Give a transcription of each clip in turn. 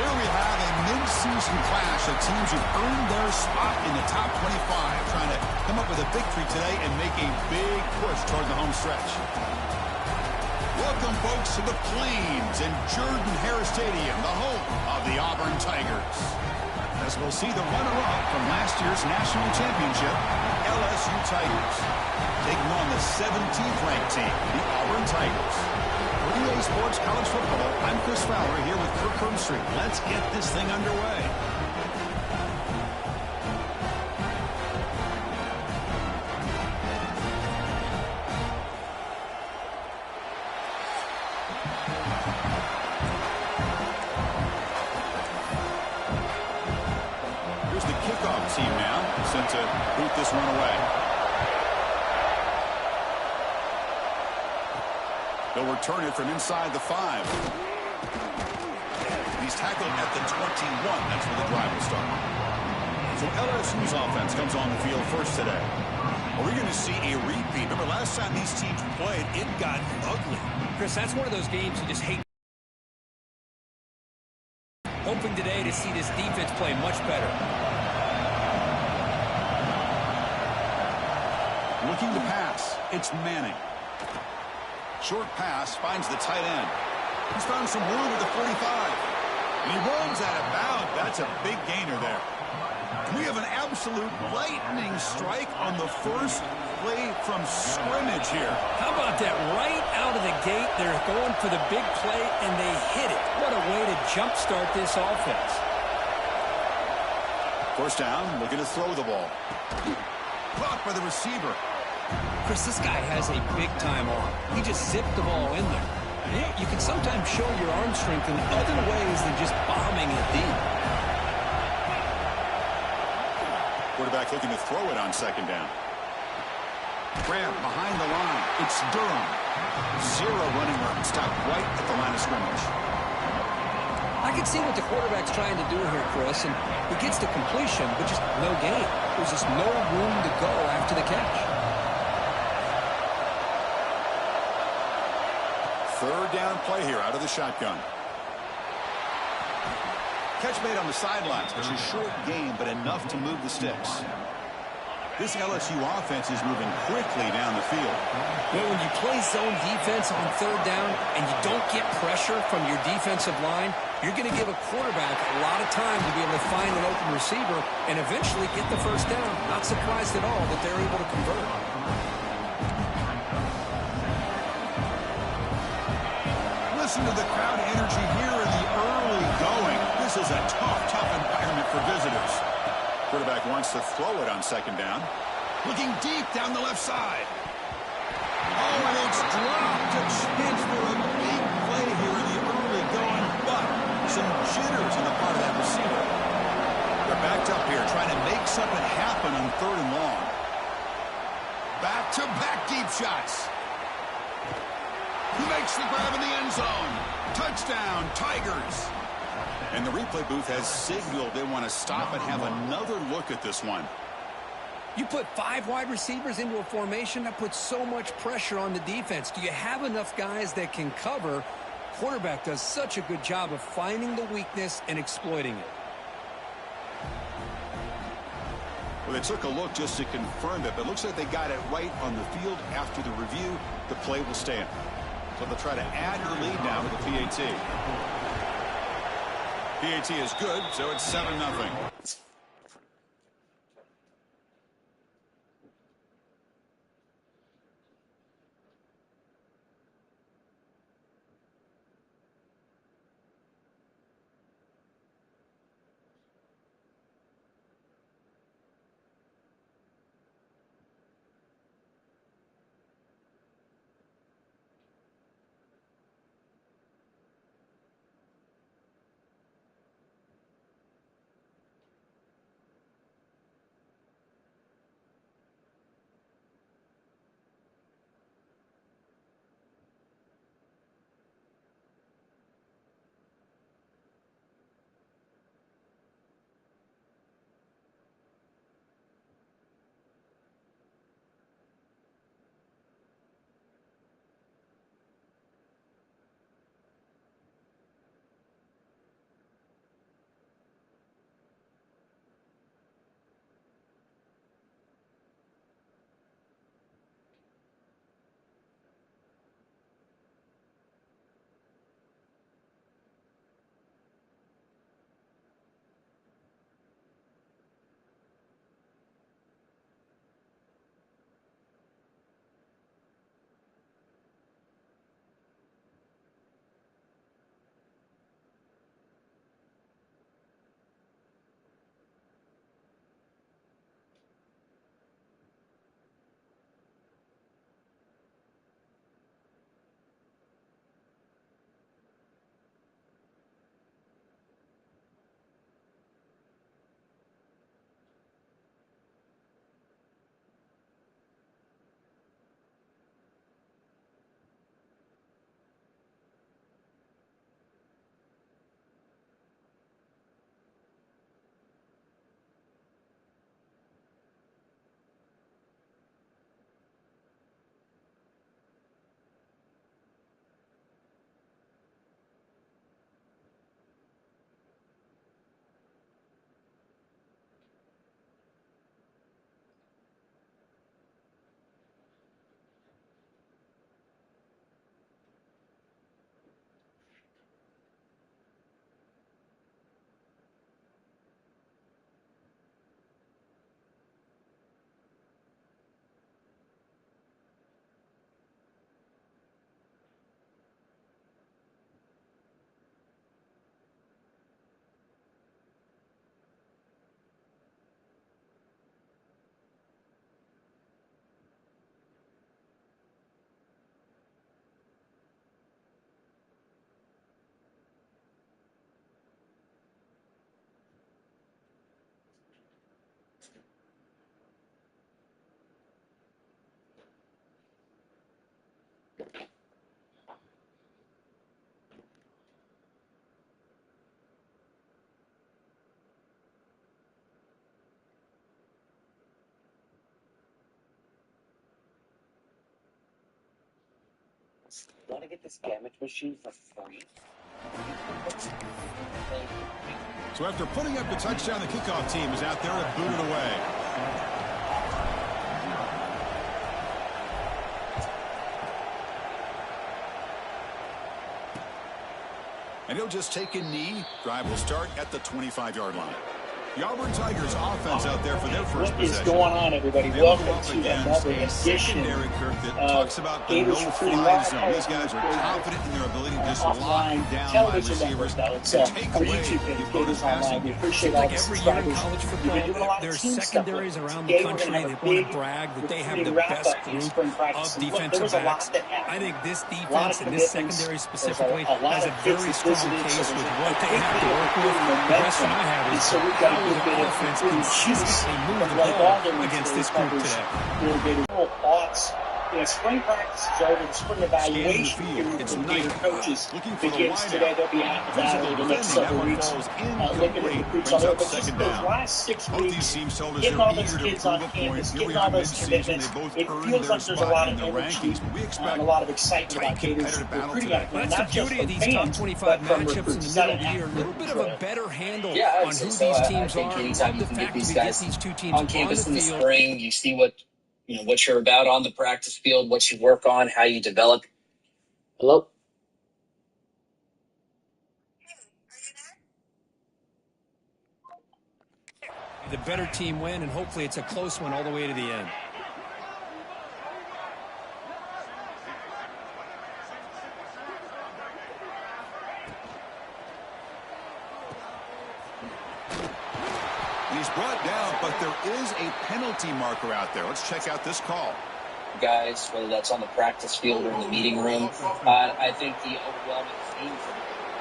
Here we have a mid-season clash of teams who've earned their spot in the top 25, trying to come up with a victory today and make a big push toward the home stretch. Welcome, folks, to the Plains and Jordan-Hare Stadium, the home of the Auburn Tigers. As we'll see the runner-up from last year's national championship, LSU Tigers, taking on the 17th-ranked team, the Auburn Tigers. For EA Sports College Football, I'm Chris Fowler here with Kirk Herbstreit. Let's get this thing underway. Here's the kickoff team now, set to boot this one away. They'll return it from inside the 5. He's tackled at the 21. That's where the drive will start. So LSU's offense comes on the field first today. Are we going to see a repeat? Remember, last time these teams played, it got ugly. Chris, that's one of those games you just hate. Hoping today to see this defense play much better. Looking to pass. It's Manning. Short pass finds the tight end. He's found some room at the 45. And he runs out of bounds. That's a big gainer there. We have an absolute lightning strike on the first play from scrimmage here. How about that? Right out of the gate, they're going for the big play, and they hit it. What a way to jumpstart this offense. First down, looking to throw the ball. Caught by the receiver. Chris, this guy has a big-time arm. He just zipped the ball in there. You can sometimes show your arm strength in other ways than just bombing it deep. Quarterback looking to throw it on second down. Grab behind the line. It's Durham. Zero running room. Stopped right at the line of scrimmage. I can see what the quarterback's trying to do here, Chris, and he gets the completion, but just no gain. There's just no room to go after the catch. Third down play here out of the shotgun. Catch made on the sidelines. It's a short game, but enough to move the sticks. This LSU offense is moving quickly down the field. Well, when you play zone defense on third down and you don't get pressure from your defensive line, you're going to give a quarterback a lot of time to be able to find an open receiver and eventually get the first down. Not surprised at all that they're able to convert. Listen to the crowd energy here in the early going. This is a tough environment for visitors. Quarterback wants to throw it on second down. Looking deep down the left side. Oh, and it's dropped. A chance for a big play here in the early going, but some jitters on the part of that receiver. They're backed up here trying to make something happen on third and long. Back-to-back deep shots. Who makes the grab in the end zone? Touchdown, Tigers. And the replay booth has signaled they want to stop and have another look at this one. You put 5 wide receivers into a formation, that puts so much pressure on the defense. Do you have enough guys that can cover? Quarterback does such a good job of finding the weakness and exploiting it. Well, they took a look just to confirm it, but it looks like they got it right on the field. After the review, the play will stand. So they'll try to add the lead now to the PAT. PAT is good, so it's 7-0. Want to get this damage machine for free? So after putting up the touchdown, the kickoff team is out there to boot it away. And he'll just take a knee. Drive will start at the 25-yard line. The Auburn Tigers offense out there for their first possession. What is going on, everybody? Welcome to another edition that talks about the no-fly zone. These guys are confident in their ability to just lock down my receivers and take away the opponent's passing. We appreciate all the subscribers. You've been doing a lot of There's team stuff. secondaries around the country that want to brag that they have the best group of defensive backs. I think this defense and this secondary specifically has a very strong case with what they have to work with. The question I have is how will the offense consistently move the ball against this group today? Spring practice is over. The spring evaluation period for Gator coaches begins today. They'll be out of the next several weeks. Looking at recruits on there. But just those last 6 weeks, getting all those kids on campus, getting all those commitments, it feels like there's a lot of energy and a lot of excitement about Gators recruiting. That's the beauty of these top 25 matchups in the middle of the year. A little bit of a better handle on who these teams are. Anytime you can get these guys on campus in the field. spring, you see what you're about on the practice field, what you work on, how you develop. Hello? The better team win, and hopefully it's a close one all the way to the end. He's brought down, but there is a penalty marker out there. Let's check out this call. Guys, whether that's on the practice field or in the meeting room, I think the overwhelming theme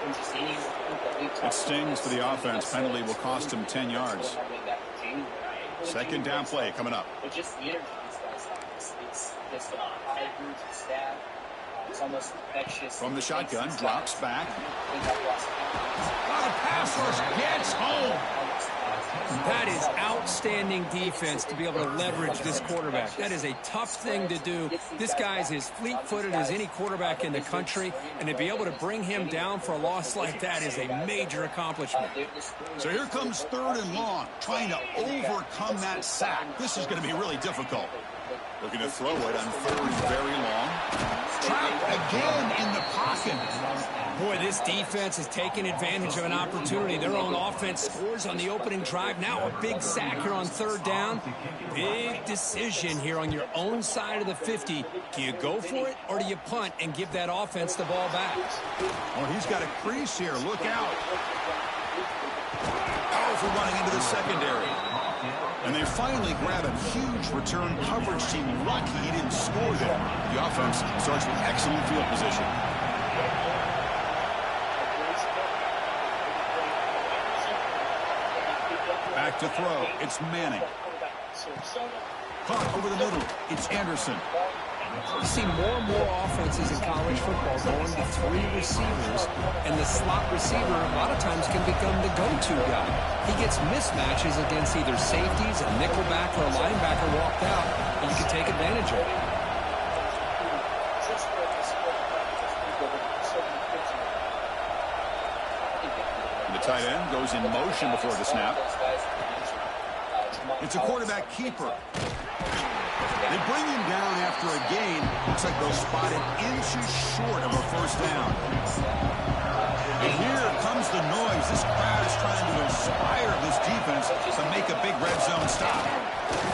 from just any that we've talked It stings for the offense. Penalty will cost him 10 yards. Second down play coming up. But just the energy these guys have, it's a high group of staff. It's almost infectious. From the shotgun, drops back. The pass rush gets home. That is outstanding defense to be able to leverage this quarterback. That is a tough thing to do. This guy's as fleet-footed as any quarterback in the country, and to be able to bring him down for a loss like that is a major accomplishment. So here comes 3rd and long, trying to overcome that sack. This is going to be really difficult. Looking to throw it on 3rd and very long. Trapped again in the pocket. Boy, this defense is taking advantage of an opportunity. Their own offense scores on the opening drive. Now a big sack here on 3rd down. Big decision here on your own side of the 50. Do you go for it or do you punt and give that offense the ball back? Oh, he's got a crease here. Look out. Powerful running into the secondary. And they finally grab a huge return coverage team. Lucky he didn't score there. The offense starts with excellent field position. Back to throw. It's Manning. Caught over the middle. It's Anderson. You see more and more offenses in college football going to 3 receivers, and the slot receiver a lot of times can become the go-to guy. He gets mismatches against either safeties, a nickelback, or a linebacker walked out, and you can take advantage of it. The tight end goes in motion before the snap. It's a quarterback keeper. They bring him down after a gain. Looks like they'll spot it inches short of a 1st down. And here comes the noise. This crowd is trying to inspire this defense to make a big red zone stop.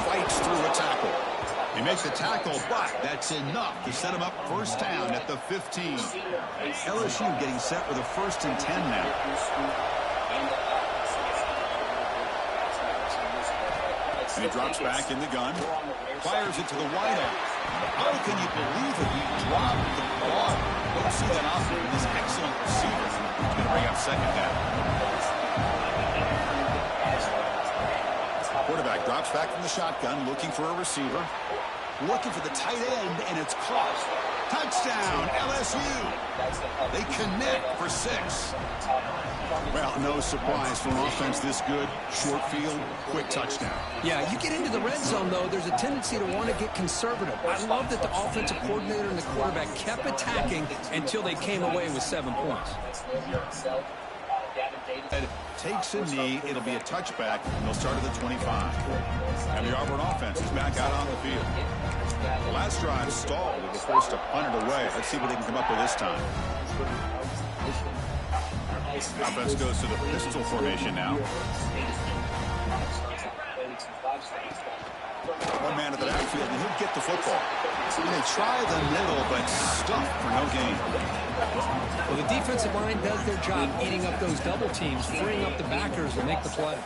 Fights through a tackle. He makes the tackle, but that's enough to set him up 1st down at the 15. LSU getting set with a 1st and 10 now. And he drops back in the gun. Fires it to the wideout. How can you believe it? He dropped the ball. Don't see that often with this excellent receiver. He's going to bring up 2nd down. Quarterback drops back from the shotgun, looking for a receiver. Looking for the tight end, and it's caught. Touchdown, LSU. They connect for 6. Well, no surprise for an offense this good. Short field, quick touchdown. Yeah, you get into the red zone, though, there's a tendency to want to get conservative. I love that the offensive coordinator and the quarterback kept attacking until they came away with 7 points. Takes a knee. It'll be a touchback, and they'll start at the 25. And the Auburn offense is back out on the field. The last drive stalled. They were forced to punt it away. Let's see what they can come up with this time. Offense goes to the pistol formation now. One man at the backfield, and he'll get the football. They try the middle, but stuffed for no gain. Well, the defensive line does their job eating up those double teams, freeing up the backers to make the play.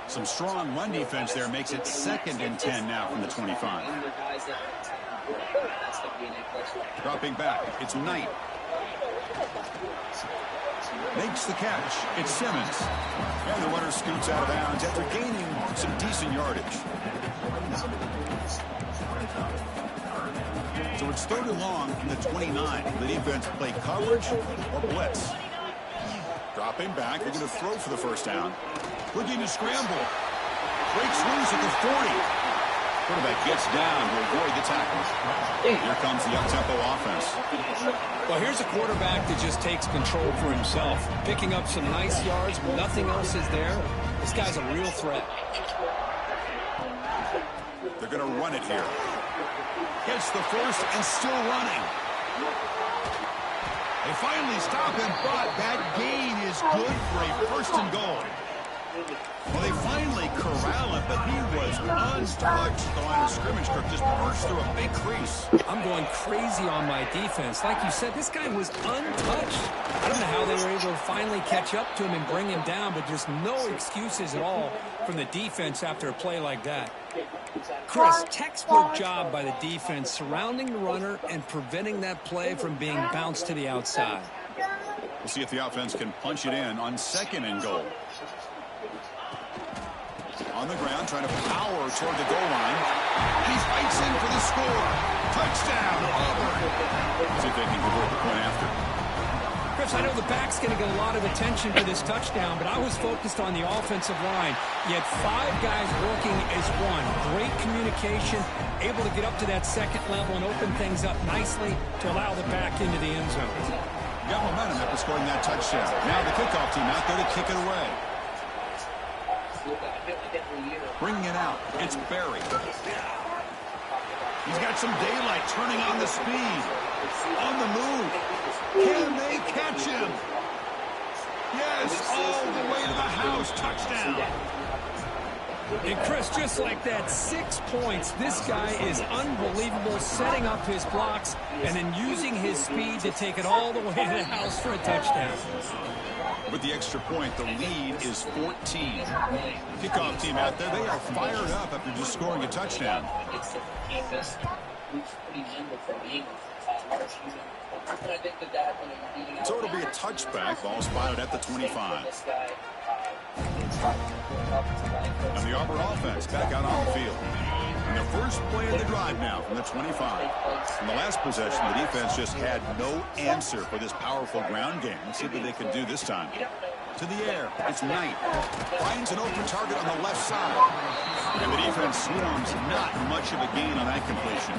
Some strong run defense there makes it 2nd and 10 now from the 25. Dropping back, it's Knight. Makes the catch. It's Simmons. And the runner scoots out of bounds after gaining some decent yardage. So it's 3rd and long from the 29. The defense play coverage or blitz. Dropping back. They're going to throw for the first down. Looking to scramble. Breaks loose at the 40. Quarterback gets down to avoid the tackle. Here comes the up-tempo offense. Well, here's a quarterback that just takes control for himself, picking up some nice yards when nothing else is there. This guy's a real threat. They're going to run it here. Gets the first and still running. They finally stop him, but that gain is good for a 1st and goal. Well, they finally corral him, but he was untouched at the line of scrimmage. Kirk just burst through a big crease. I'm going crazy on my defense. Like you said, this guy was untouched. I don't know how they were able to finally catch up to him and bring him down, but there's no excuses at all from the defense after a play like that. Chris, textbook job by the defense surrounding the runner and preventing that play from being bounced to the outside. We'll see if the offense can punch it in on 2nd and goal. On the ground, trying to power toward the goal line. And he fights in for the score. Touchdown, Auburn. See if they can convert the point after. Chris, I know the back's going to get a lot of attention for this touchdown, but I was focused on the offensive line. You had 5 guys working as one. Great communication, able to get up to that 2nd level and open things up nicely to allow the back into the end zone. Got momentum after scoring that touchdown. Now the kickoff team out there to kick it away. Bringing it out. It's Barry. He's got some daylight, turning on the speed. On the move. Can they catch him? Yes, all the way to the house. Touchdown. And Chris, just like that, 6 points. This guy is unbelievable, setting up his blocks and then using his speed to take it all the way to the house for a touchdown. With the extra point, the lead is 14. Kickoff team out there, they are fired up after just scoring a touchdown. So it'll be a touchback. Ball spotted at the 25. And the Auburn offense back out on the field. And the first play of the drive now from the 25. In the last possession, the defense just had no answer for this powerful ground game. Let's see what they can do this time. To the air, it's Knight. Finds an open target on the left side. And the defense swarms, not much of a gain on that completion.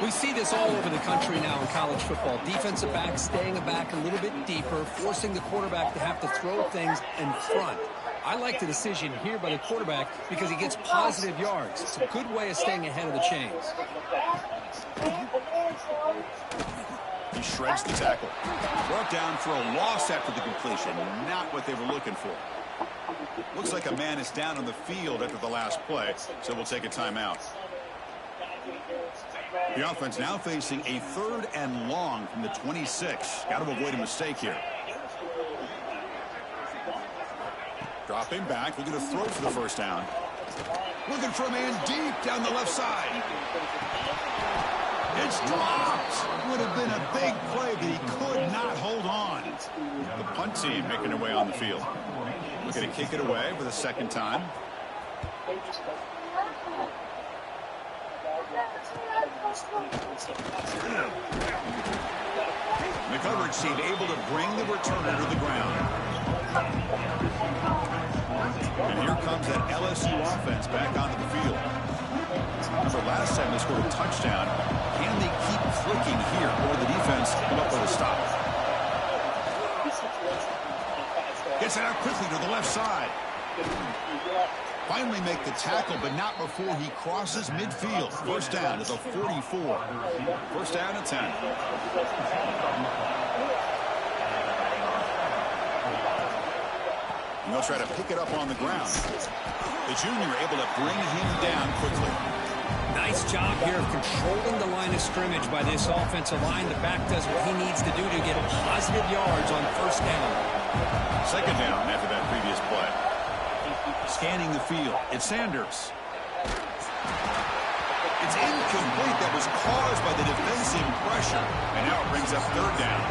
We see this all over the country now in college football. Defensive backs staying back a little bit deeper, forcing the quarterback to have to throw things in front. I like the decision here by the quarterback because he gets positive yards. It's a good way of staying ahead of the chains. He shreds the tackle. Brought down for a loss after the completion. Not what they were looking for. Looks like a man is down on the field after the last play, so we'll take a timeout. The offense now facing a 3rd and long from the 26. Got to avoid a mistake here. Dropping back, looking to throw for the first down. Looking for a man deep down the left side. It's dropped. Would have been a big play, but he could not hold on. The punt team making their way on the field. Looking to kick it away for the 2nd time. sports team able to bring the returner to the ground. And here comes that LSU offense back onto the field. Remember, last time they scored a touchdown. Can they keep clicking here, or the defense come up with a stop? Gets it out quickly to the left side. Finally make the tackle, but not before he crosses midfield. First down to the 44. First down and 10. And they'll try to pick it up on the ground. The junior able to bring him down quickly. Nice job here of controlling the line of scrimmage by this offensive line. The back does what he needs to do to get positive yards on first down. Second down after that previous play. Scanning the field. It's Sanders. It's incomplete. That was caused by the defensive pressure. And now it brings up third down.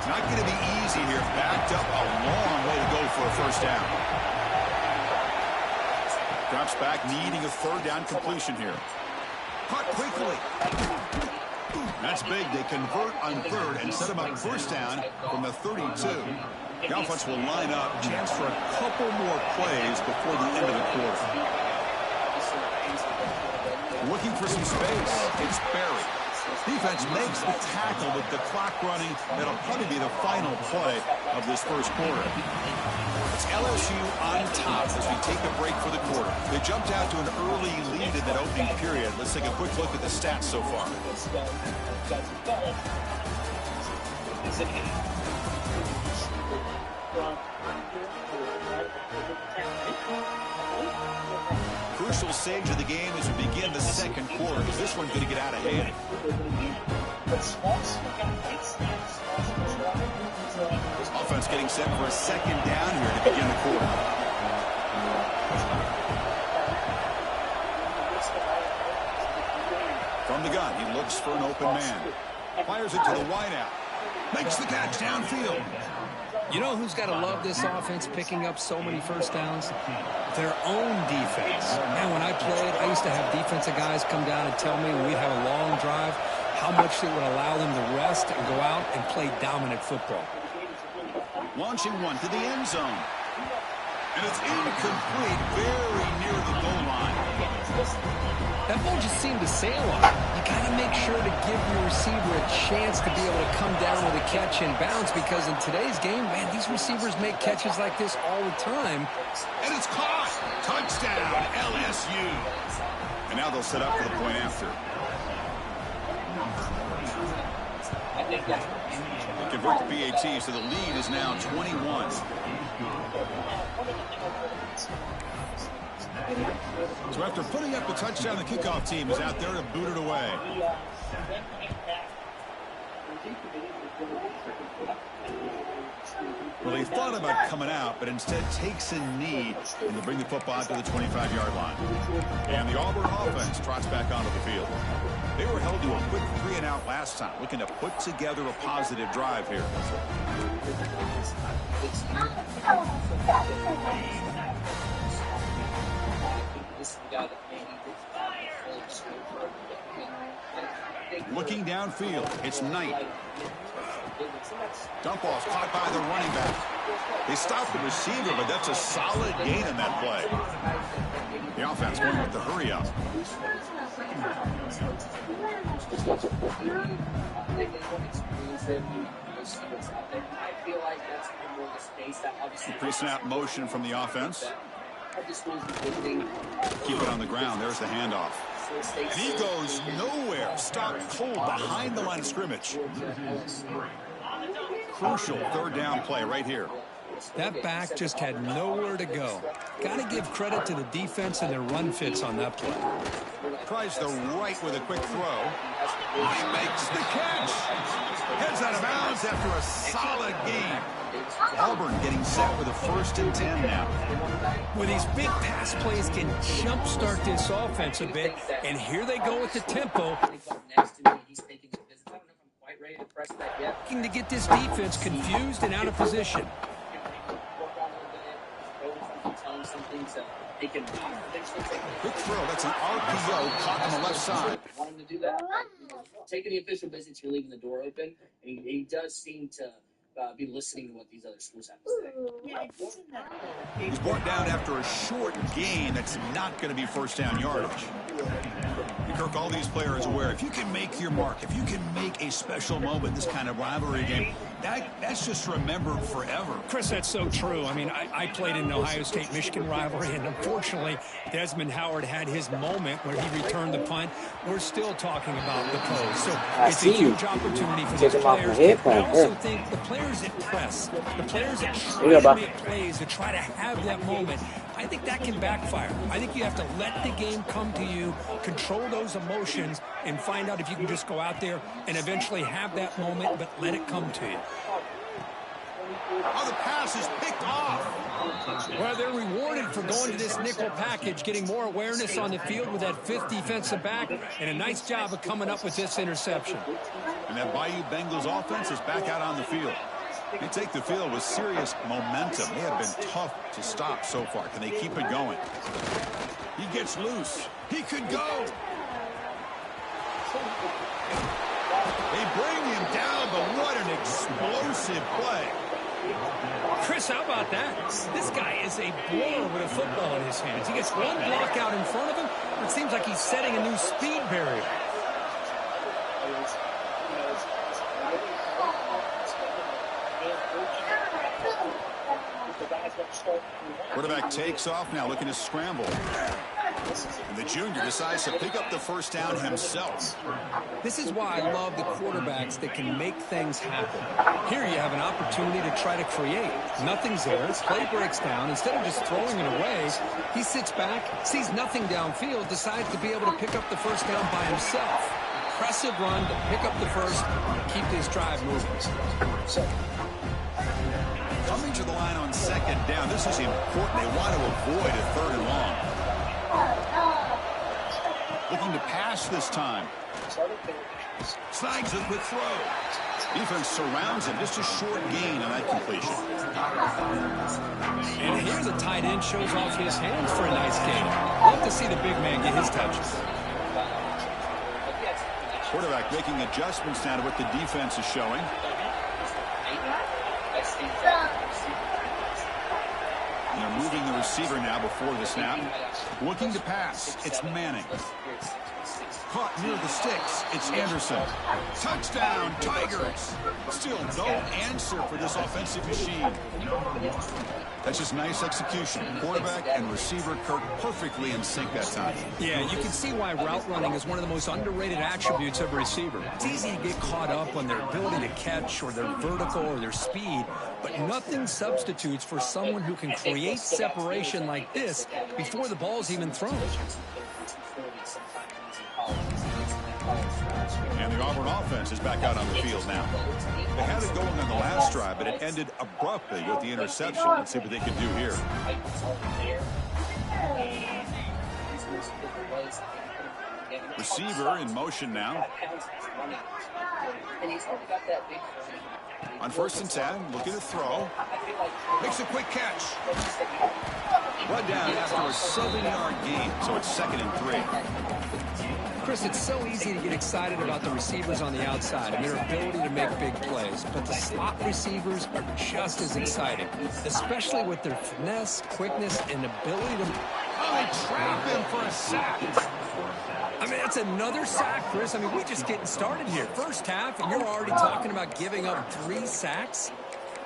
Not going to be easy here. Backed up a long way to go for a first down. Drops back, needing a third down completion here. Caught quickly. That's big. They convert on third and set him up first down from the 32. The offense will line up. Chance for a couple more plays before the end of the quarter. Looking for some space. It's Barry. Defense makes the tackle with the clock running. That'll probably be the final play of this first quarter. It's LSU on top as we take a break for the quarter. They jumped out to an early lead in that opening period. Let's take a quick look at the stats so far. Crucial stage of the game as we begin the second quarter. Is this one going to get out of hand? Offense getting set for a second down here to begin the quarter. From the gun, he looks for an open man. Fires it to the wideout. Makes the catch downfield. You know who's got to love this offense picking up so many first downs? Their own defense. Man, when I played, I used to have defensive guys come down and tell me when we'd have a long drive how much it would allow them to rest and go out and play dominant football. Launching one to the end zone. And it's incomplete, very near the goal line. That ball just seemed to sail on. You got to make sure to give your receiver a chance to be able to come down with a catch and bounce, because in today's game, man, these receivers make catches like this all the time. And it's caught. Touchdown, LSU. And now they'll set up for the point after. They convert the PAT, so the lead is now 21. So after putting up the touchdown, the kickoff team is out there to boot it away. Well, he thought about coming out, but instead takes a knee and to bring the football to the 25-yard line. And the Auburn offense trots back onto the field. They were held to a quick 3-and-out last time, looking to put together a positive drive here. Looking downfield, it's Knight. Dump ball's caught by the running back. They stopped the receiver, but that's a solid gain in that play. The offense going with the hurry up. Pre-snap motion from the offense. Keep it on the ground. There's the handoff. And he goes nowhere. Stopped cold behind the line of scrimmage. Crucial third down play right here. That back just had nowhere to go. Got to give credit to the defense and their run fits on that play. Tries the right with a quick throw. He makes the catch. Heads out of bounds after a solid gain. Auburn getting set with a 1st and 10 now. With these big pass plays can jumpstart this offense a bit, and here they go with the tempo. Looking to get this defense confused and out of position. they can eventually take it. Quick throw. That's an RPO caught on the left side. Want him to do that? Taking the official visits, you're leaving the door open, and he does seem to be listening to what these other schools have to say. He's brought down after a short gain that's not going to be first down yardage. Kirk, all these players aware, if you can make your mark, if you can make a special moment, this kind of rivalry game, that's just remembered forever. Chris, that's so true. I mean, I played in an Ohio State-Michigan rivalry, and unfortunately, Desmond Howard had his moment where he returned the punt. We're still talking about the pose. So it's a huge opportunity for these players. I also think the players that press, the players that try to make plays, that try to have that moment, I think that can backfire. I think you have to let the game come to you, control those emotions, and find out if you can just go out there and eventually have that moment, but let it come to you. Oh, the pass is picked off. Well, they're rewarded for going to this nickel package, getting more awareness on the field with that fifth defensive back, and a nice job of coming up with this interception. And that Bayou Bengals offense is back out on the field. They take the field with serious momentum. They have been tough to stop so far. Can they keep it going? He gets loose. He could go. They bring him down, but what an explosive play. Chris, how about that? This guy is a blower with a football in his hands. He gets one block out in front of him. It seems like he's setting a new speed barrier. Quarterback takes off now, looking to scramble. And the junior decides to pick up the first down himself. This is why I love the quarterbacks that can make things happen. Here you have an opportunity to try to create. Nothing's there. Play breaks down. Instead of just throwing it away, he sits back, sees nothing downfield, decides to be able to pick up the first down by himself. Impressive run to pick up the first, keep this drive moving. Coming to the line on second down. This is important. They want to avoid a third and long. Looking to pass this time. Slides a quick throw. Defense surrounds him. Just a short gain on that completion. And here the tight end shows off his hands for a nice gain. Love to see the big man get his touches. Quarterback making adjustments now to what the defense is showing. They're moving the receiver now before the snap. Looking to pass. It's Manning. Caught near the sticks. It's Anderson. Touchdown, Tigers. Still no answer for this offensive machine. That's just nice execution. Quarterback and receiver Kirk perfectly in sync that time. Yeah, you can see why route running is one of the most underrated attributes of a receiver. It's easy to get caught up on their ability to catch or their vertical or their speed, but nothing substitutes for someone who can create separation like this before the ball's even thrown. And the Auburn offense is back out on the field now. They had it going on the last drive, but it ended abruptly with the interception. Let's see what they can do here. Receiver in motion now. On 1st and 10, looking to throw. Makes a quick catch. Run down after a 7-yard gain, so it's 2nd and 3. Chris, it's so easy to get excited about the receivers on the outside and their ability to make big plays, but the slot receivers are just as exciting, especially with their finesse, quickness, and ability to... Oh, they trap him for a sack. I mean, that's another sack, Chris. I mean, we're just getting started here. First half, and you're already talking about giving up 3 sacks?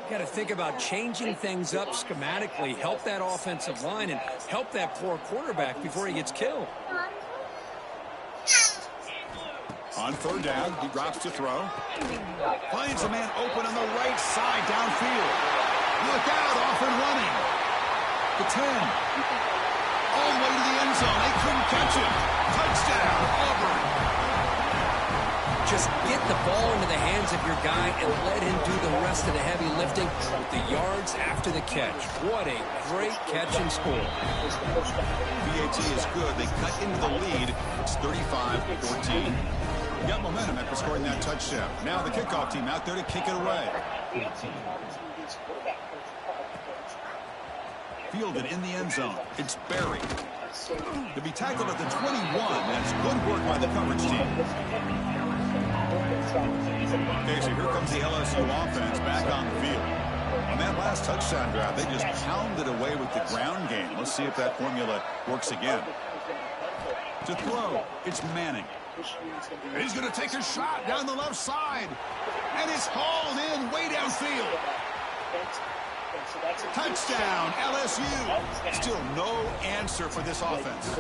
You got to think about changing things up schematically, help that offensive line, and help that poor quarterback before he gets killed. On 3rd down, he drops to throw. Finds a man open on the right side downfield. Look out, off and running. The 10. All the way to the end zone. They couldn't catch him. Touchdown, Auburn. Just get the ball into the hands of your guy and let him do the rest of the heavy lifting with the yards after the catch. What a great catch and score. BAT is good. They cut into the lead. It's 35-14. Got momentum after scoring that touchdown. Now the kickoff team out there to kick it away. fielded in the end zone. It's Barry. To be tackled at the 21. That's good work by the coverage team. Okay, so here comes the LSU offense back on the field. On that last touchdown drive, they just pounded away with the ground game. Let's see if that formula works again. To throw, it's Manning. And he's going to take a shot down the left side. And it's hauled in way downfield. Touchdown, LSU. Still no answer for this offense.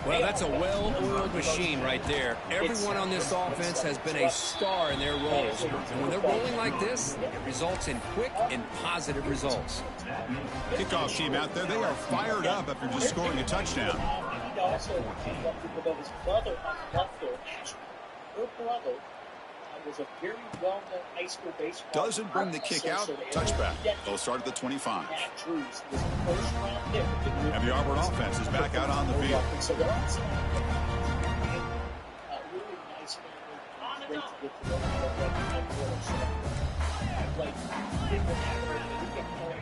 Well, that's a well-oiled machine right there. Everyone on this offense has been a star in their roles. And when they're rolling like this, it results in quick and positive results. Kickoff team out there, they are fired up after just scoring a touchdown. Her brother was a very well-known high school baseball. Doesn't bring the kick out. Touchback. They'll start at the 25. And the Auburn offense is back out on the field. So they're also really nice. Great to get to know.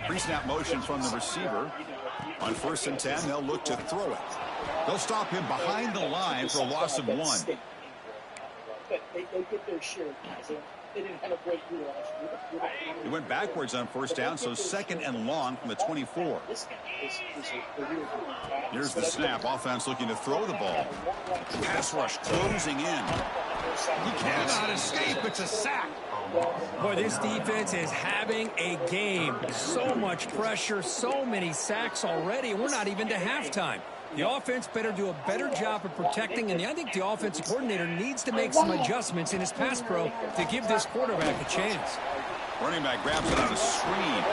Pre-snap motion from the receiver. On 1st and 10, they'll look to throw it. They'll stop him behind the line for a loss of 1. But they get their share of guys. They didn't have a great year last year. He went backwards on 1st down, so 2nd and long from the 24. Here's the snap. Offense looking to throw the ball. Pass rush closing in. He cannot escape. It's a sack. Boy, this defense is having a game. So much pressure, so many sacks already. We're not even to halftime. The offense better do a better job of protecting, and I think the offensive coordinator needs to make some adjustments in his pass pro to give this quarterback a chance. Running back grabs it on a screen.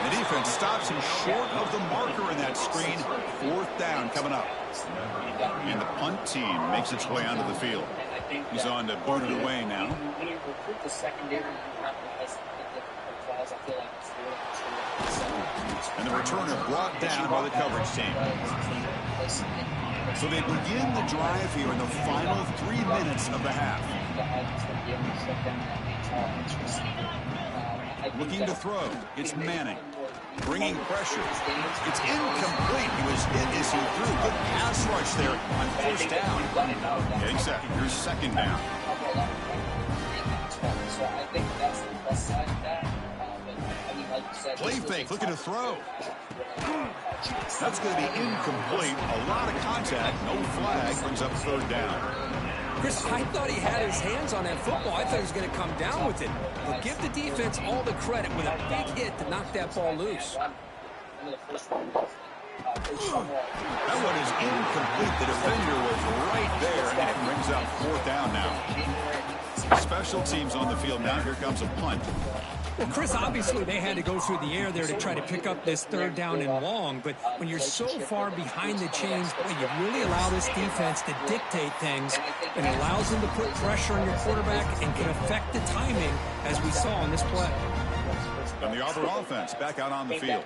The defense stops him short of the marker in that screen. 4th down coming up. And the punt team makes its way onto the field. He's on to boot it away now. And the returner brought down by the coverage team. So they begin the drive here in the final 3 minutes of the half. Looking to throw. It's Manning. Bringing pressure. It's incomplete. He was hit as he threw. Good pass rush there on 1st down. Getting set. Here's 2nd down. So I think that's the plus side of that. Play fake, looking to throw. That's going to be incomplete. A lot of contact, no flag, brings up 3rd down. Chris, I thought he had his hands on that football. I thought he was going to come down with it. But give the defense all the credit with a big hit to knock that ball loose. That one is incomplete. The defender was right there, and it brings up 4th down now. Special teams on the field now. Here comes a punt. Well, Chris, obviously they had to go through the air there to try to pick up this 3rd down and long, but when you're so far behind the chains, boy, you really allow this defense to dictate things, and it allows them to put pressure on your quarterback and can affect the timing, as we saw on this play. And the Auburn offense back out on the field.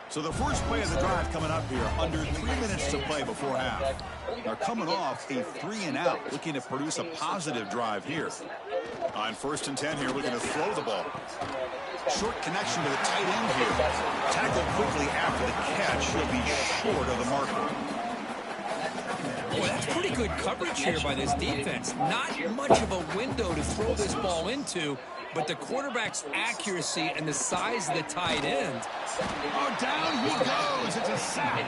So the first play of the drive coming up here, under 3 minutes to play before half. They're coming off a 3-and-out, looking to produce a positive drive here. On 1st and 10 here, looking to throw the ball. Short connection to the tight end here. Tackled quickly after the catch. He'll be short of the marker. Boy, that's pretty good coverage here by this defense. Not much of a window to throw this ball into, but the quarterback's accuracy and the size of the tight end. Oh, down he goes. It's a sack.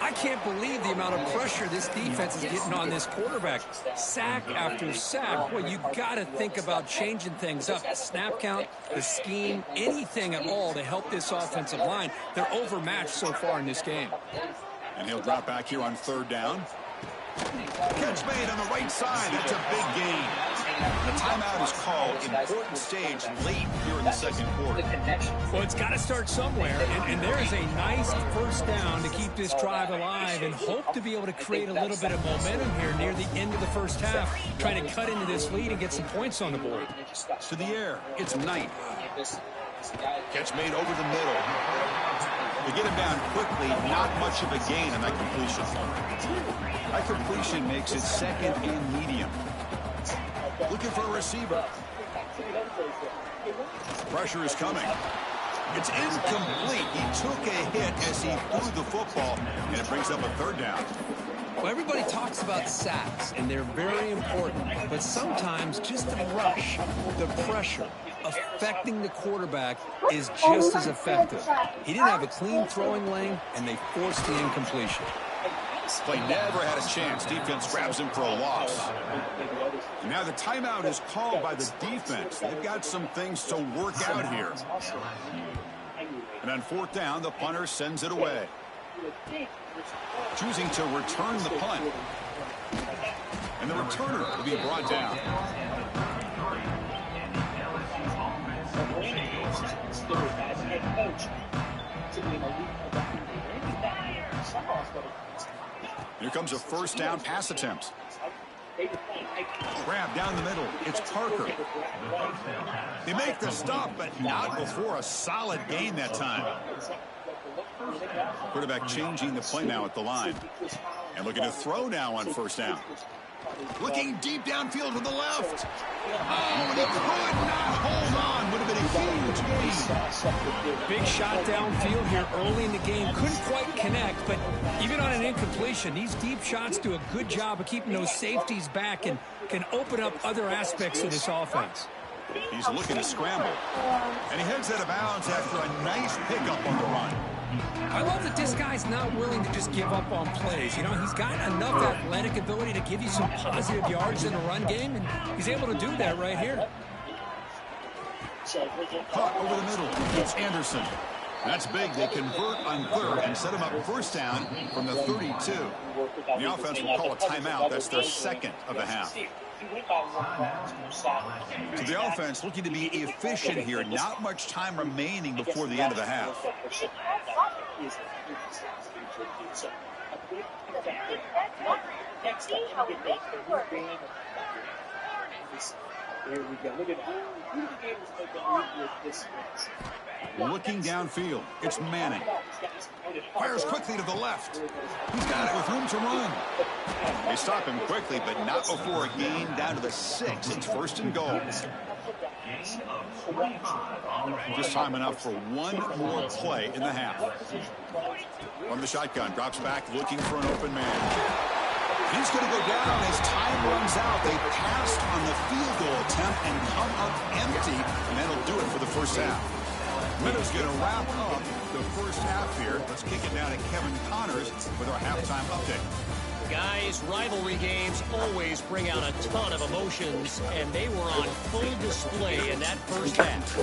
I can't believe the amount of pressure this defense is getting on this quarterback. Sack after sack. Boy, you got to think about changing things up. The snap count, the scheme, anything at all to help this offensive line. They're overmatched so far in this game. And he'll drop back here on 3rd down. Catch made on the right side. That's a big gain. The timeout is called. Important stage late here in the 2nd quarter. Well, it's got to start somewhere, and there is a nice 1st down to keep this drive alive and hope to be able to create a little bit of momentum here near the end of the 1st half, trying to cut into this lead and get some points on the board. To the air, it's Knight. Catch made over the middle. They get him down quickly, not much of a gain on that completion. That completion makes it 2nd and medium. Looking for a receiver. Pressure is coming. It's incomplete. He took a hit as he threw the football, and it brings up a third down. Well, everybody talks about sacks, and they're very important. But sometimes just the rush, the pressure, affecting the quarterback is just as effective. He didn't have a clean throwing lane, and they forced the incompletion. Play never had a chance. Defense grabs him for a loss. Now the timeout is called by the defense. They've got some things to work out here. And on fourth down, the punter sends it away, choosing to return the punt. And the returner will be brought down. Here comes a first down pass attempt. Grab down the middle. It's Parker. They make the stop, but not before a solid gain that time. Quarterback changing the play now at the line. And looking to throw now on first down. Looking deep downfield to the left. Oh, and he could not hold on. Would have been a huge gain. Big shot downfield here early in the game. Couldn't quite connect, but even on an incompletion, these deep shots do a good job of keeping those safeties back and can open up other aspects of this offense. He's looking to scramble. And he heads out of bounds after a nice pickup on the run. I love that this guy's not willing to just give up on plays. You know, he's got enough athletic ability to give you some positive yards in the run game, and he's able to do that right here. Caught over the middle. It's Anderson. That's big. They convert on third and set him up first down from the 32. The offense will call a timeout. That's their second of the half. So the offense looking to be efficient here. Not much time remaining before the end of the half. Looking downfield. It's Manning. Fires quickly to the left. He's got it with room to run. They stop him quickly, but not before a gain down to the 6. It's first and goal. Just time enough for one more play in the half. From the shotgun, drops back looking for an open man. He's going to go down as time runs out. They passed on the field goal attempt and come up empty, and that'll do it for the first half. Meadows going to wrap up the first half here. Let's kick it down to Kevin Connors with our halftime update. Guys, rivalry games always bring out a ton of emotions, and they were on full display in that first half.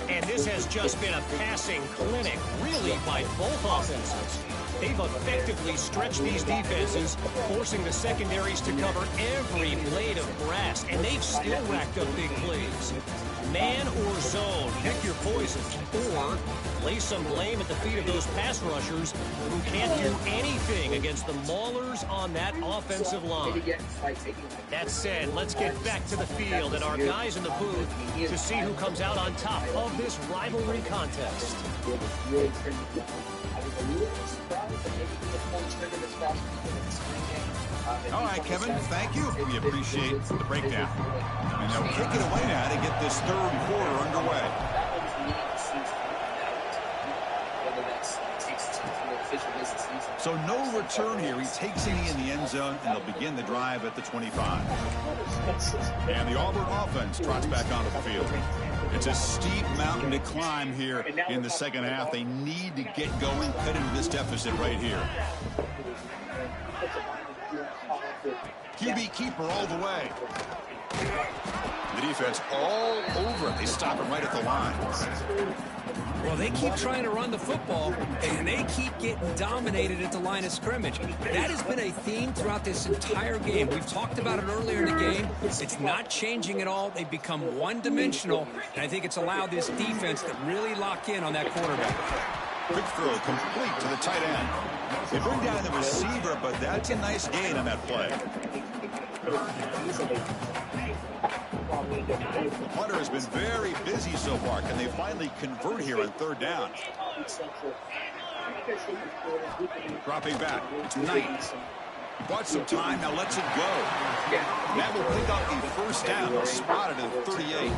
And this has just been a passing clinic, really, by both offenses. They've effectively stretched these defenses, forcing the secondaries to cover every blade of grass, and they've still racked up big plays. Man or zone, pick your poison, or lay some blame at the feet of those pass rushers who can't do anything against the maulers on that offensive line. That said, let's get back to the field and our guys in the booth to see who comes out on top of this rivalry contest. All right, Kevin, thank you. We appreciate the breakdown. And they'll kick it away now to get this third quarter underway. So no return here. He takes it in the end zone, and they'll begin the drive at the 25. And the Auburn offense trots back onto the field. It's a steep mountain to climb here in the second half. They need to get going, cut into this deficit right here. QB keeper all the way. The defense all over it. They stop him right at the line. Well, they keep trying to run the football, and they keep getting dominated at the line of scrimmage. That has been a theme throughout this entire game. We've talked about it earlier in the game. It's not changing at all. They've become one-dimensional, and I think it's allowed this defense to really lock in on that quarterback. Quick throw complete to the tight end. They bring down the receiver, but that's a nice gain on that play. Hunter has been very busy so far. Can they finally convert here on third down? Dropping back. It's Knight. Bought some time, now lets it go. That will pick up a first down. Spotted at 38.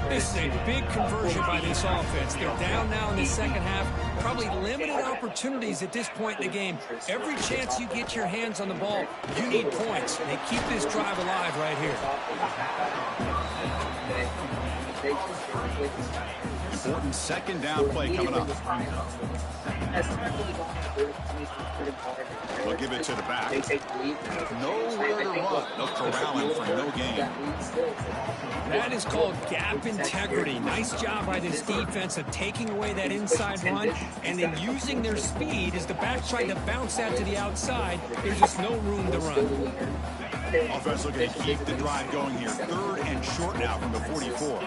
This is a big conversion by this offense. They're down now in the second half. Probably limited opportunities at this point in the game. Every chance you get your hands on the ball, you need points. They keep this drive alive right here. Important second down play coming up. We'll give it to the back. Nowhere to run. They'll corral him for no gain. That is called gap integrity. Nice job by this defense of taking away that inside run and then using their speed as the back tried to bounce that to the outside. There's just no room to run. Offense looking to keep the drive going here. 3rd and short now from the 44.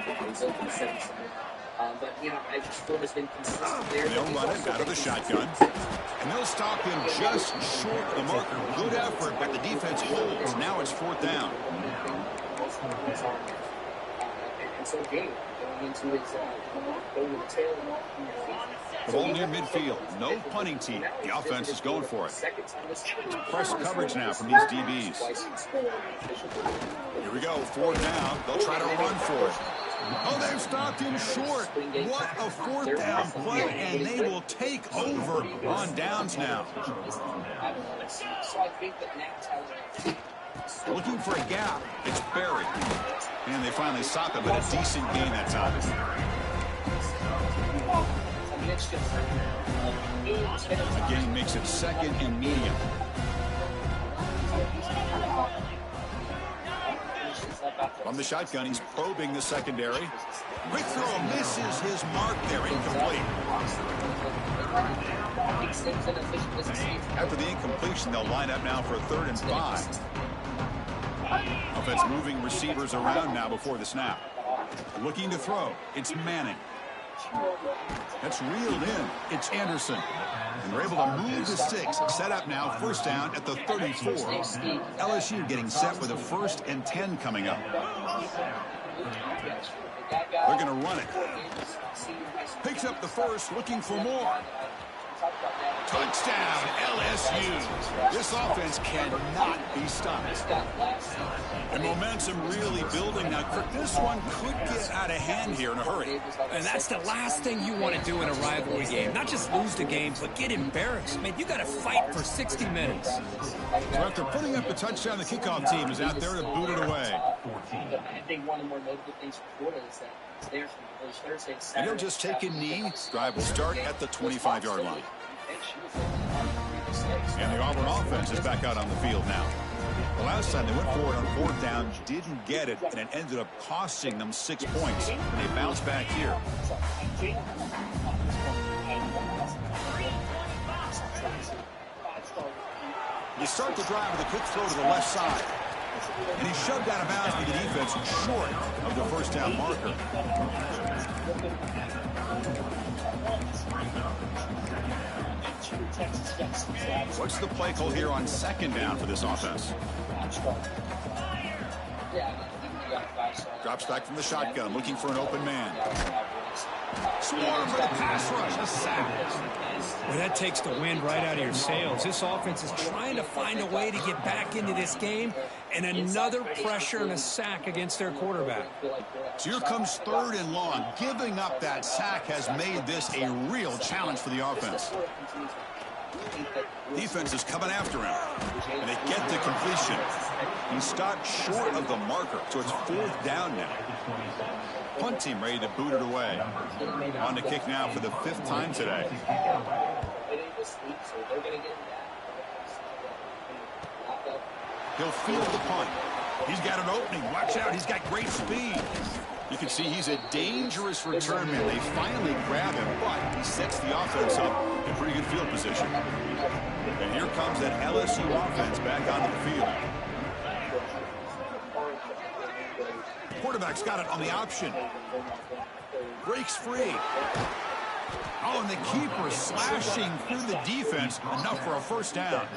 But, you know, I just feel has been consistent there. They'll run it out of the shotgun. And they'll stop him just short of the marker. Good effort, but the defense holds. Now it's 4th down. And so Gabe going into his over the tail. The ball near midfield. No punting team. The offense is going for it. Press coverage now from these DBs. Here we go. 4th down. They'll try to run for it. Oh, they've stopped him short. What a 4th down play, and they will take over on downs now. Looking for a gap. It's buried. And they finally stop it, but a decent gain that time. The gain makes it 2nd and medium. From the shotgun, he's probing the secondary. Quick throw misses his mark there, incomplete. After the incompletion, they'll line up now for a 3rd and 5. Offense moving receivers around now before the snap. Looking to throw. It's Manning. That's reeled in. It's Anderson. And they're able to move the 6. Set up now, 1st down at the 34. LSU getting set with a 1st and 10 coming up. They're going to run it. Picks up the 1st, looking for more. Touchdown, LSU. This offense cannot be stopped. And momentum really building now. This one could get out of hand here in a hurry. And that's the last thing you want to do in a rivalry game. Not just lose the game, but get embarrassed. Man, you got to fight for 60 minutes. So after putting up a touchdown, the kickoff team is out there to boot it away. I think one of the more notable things for Florida is that theirs from those Thursday and Saturday. And he'll just take a knee. Drive will start at the 25-yard line. And the Auburn offense is back out on the field now. The last time they went forward on 4th down, didn't get it, and it ended up costing them 6 points. And they bounce back here. They start the drive with a quick throw to the left side. And he's shoved out of bounds with the defense short of the 1st down marker. What's the play call here on 2nd down for this offense? Drops back from the shotgun, looking for an open man. Swarm for the pass rush, a sack. Well, that takes the wind right out of your sails. This offense is trying to find a way to get back into this game, and another pressure and a sack against their quarterback. So here comes 3rd and long. Giving up that sack has made this a real challenge for the offense. Defense is coming after him, and they get the completion. He stopped short of the marker, so it's 4th down now. Punt team ready to boot it away. On to kick now for the 5th time today. He'll field the punt. He's got an opening. Watch out, he's got great speed. You can see he's a dangerous return man. They finally grab him, but he sets the offense up in pretty good field position. And here comes that LSU offense back onto the field. Quarterback's got it on the option. Breaks free. Oh, and the keeper slashing through the defense. Enough for a 1st down.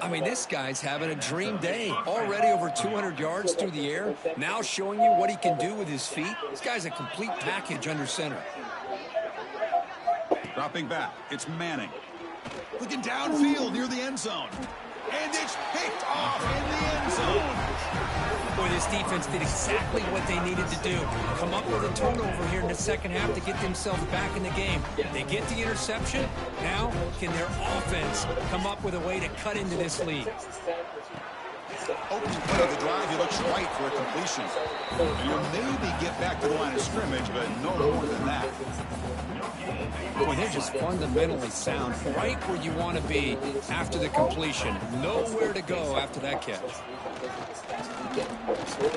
I mean, this guy's having a dream day. Already over 200 yards through the air. Now showing you what he can do with his feet. This guy's a complete package under center. Dropping back. It's Manning. Looking downfield near the end zone. And it's picked off in the end zone. Boy, this defense did exactly what they needed to do. Come up with a turnover here in the second half to get themselves back in the game. They get the interception. Now, can their offense come up with a way to cut into this lead? Opening play of the drive, he looks right for a completion. And you'll maybe get back to the line of scrimmage, but no more than that. Boy, they're just fundamentally sound, right where you want to be after the completion. Nowhere to go after that catch.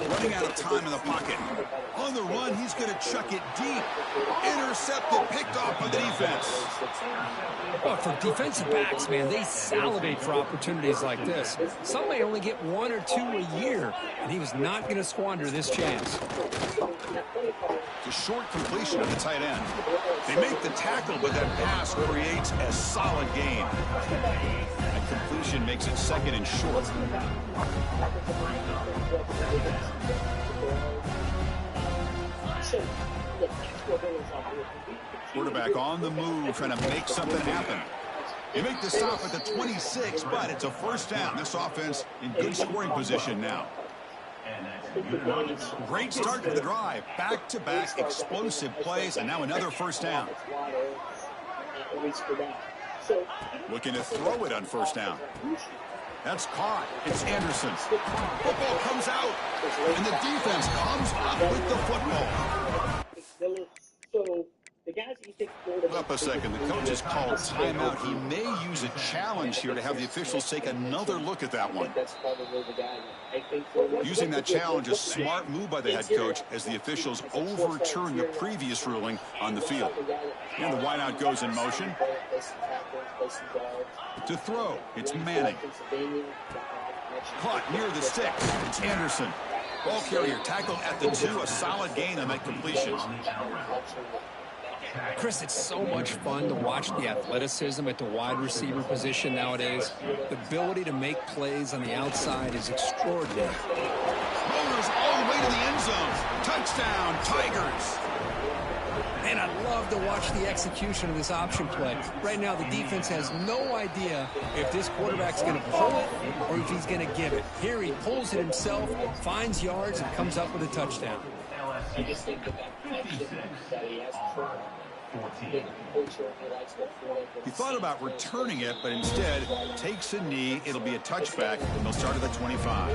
Running out of time in the pocket. On the run, he's going to chuck it deep. Intercepted, picked off by the defense. Well, for defensive backs, man, they salivate for opportunities like this. Some may only get 1 or 2 a year, and he was not going to squander this chance. The short completion of the tight end. They make the tackle, but that pass creates a solid gain. That completion makes it 2nd and short. Quarterback on the move, trying to make something happen. They make the stop at the 26, but it's a first down. This offense in good scoring position now. Great start to the drive. Back-to-back explosive plays, and now another first down. Looking to throw it on first down. That's caught. It's Anderson. Football comes out, and the defense comes up with the football. Up a second. The coach has called timeout. He may use a challenge here to have the officials take another look at that one. Using that challenge, a smart move by the head coach as the officials overturn the previous ruling on the field. And the wideout goes in motion. To throw, it's Manning. Caught near the sticks, it's Anderson. Ball carrier tackled at the 2, a solid gain on that completion. Chris, it's so much fun to watch the athleticism at the wide receiver position nowadays. The ability to make plays on the outside is extraordinary. Rollers all the way to the end zone. Touchdown, Tigers. And I love to watch the execution of this option play. Right now, the defense has no idea if this quarterback's going to pull it or if he's going to give it. Here he pulls it himself, finds yards, and comes up with a touchdown. I just think that he has He thought about returning it, but instead takes a knee. It'll be a touchback, and they'll start at the 25.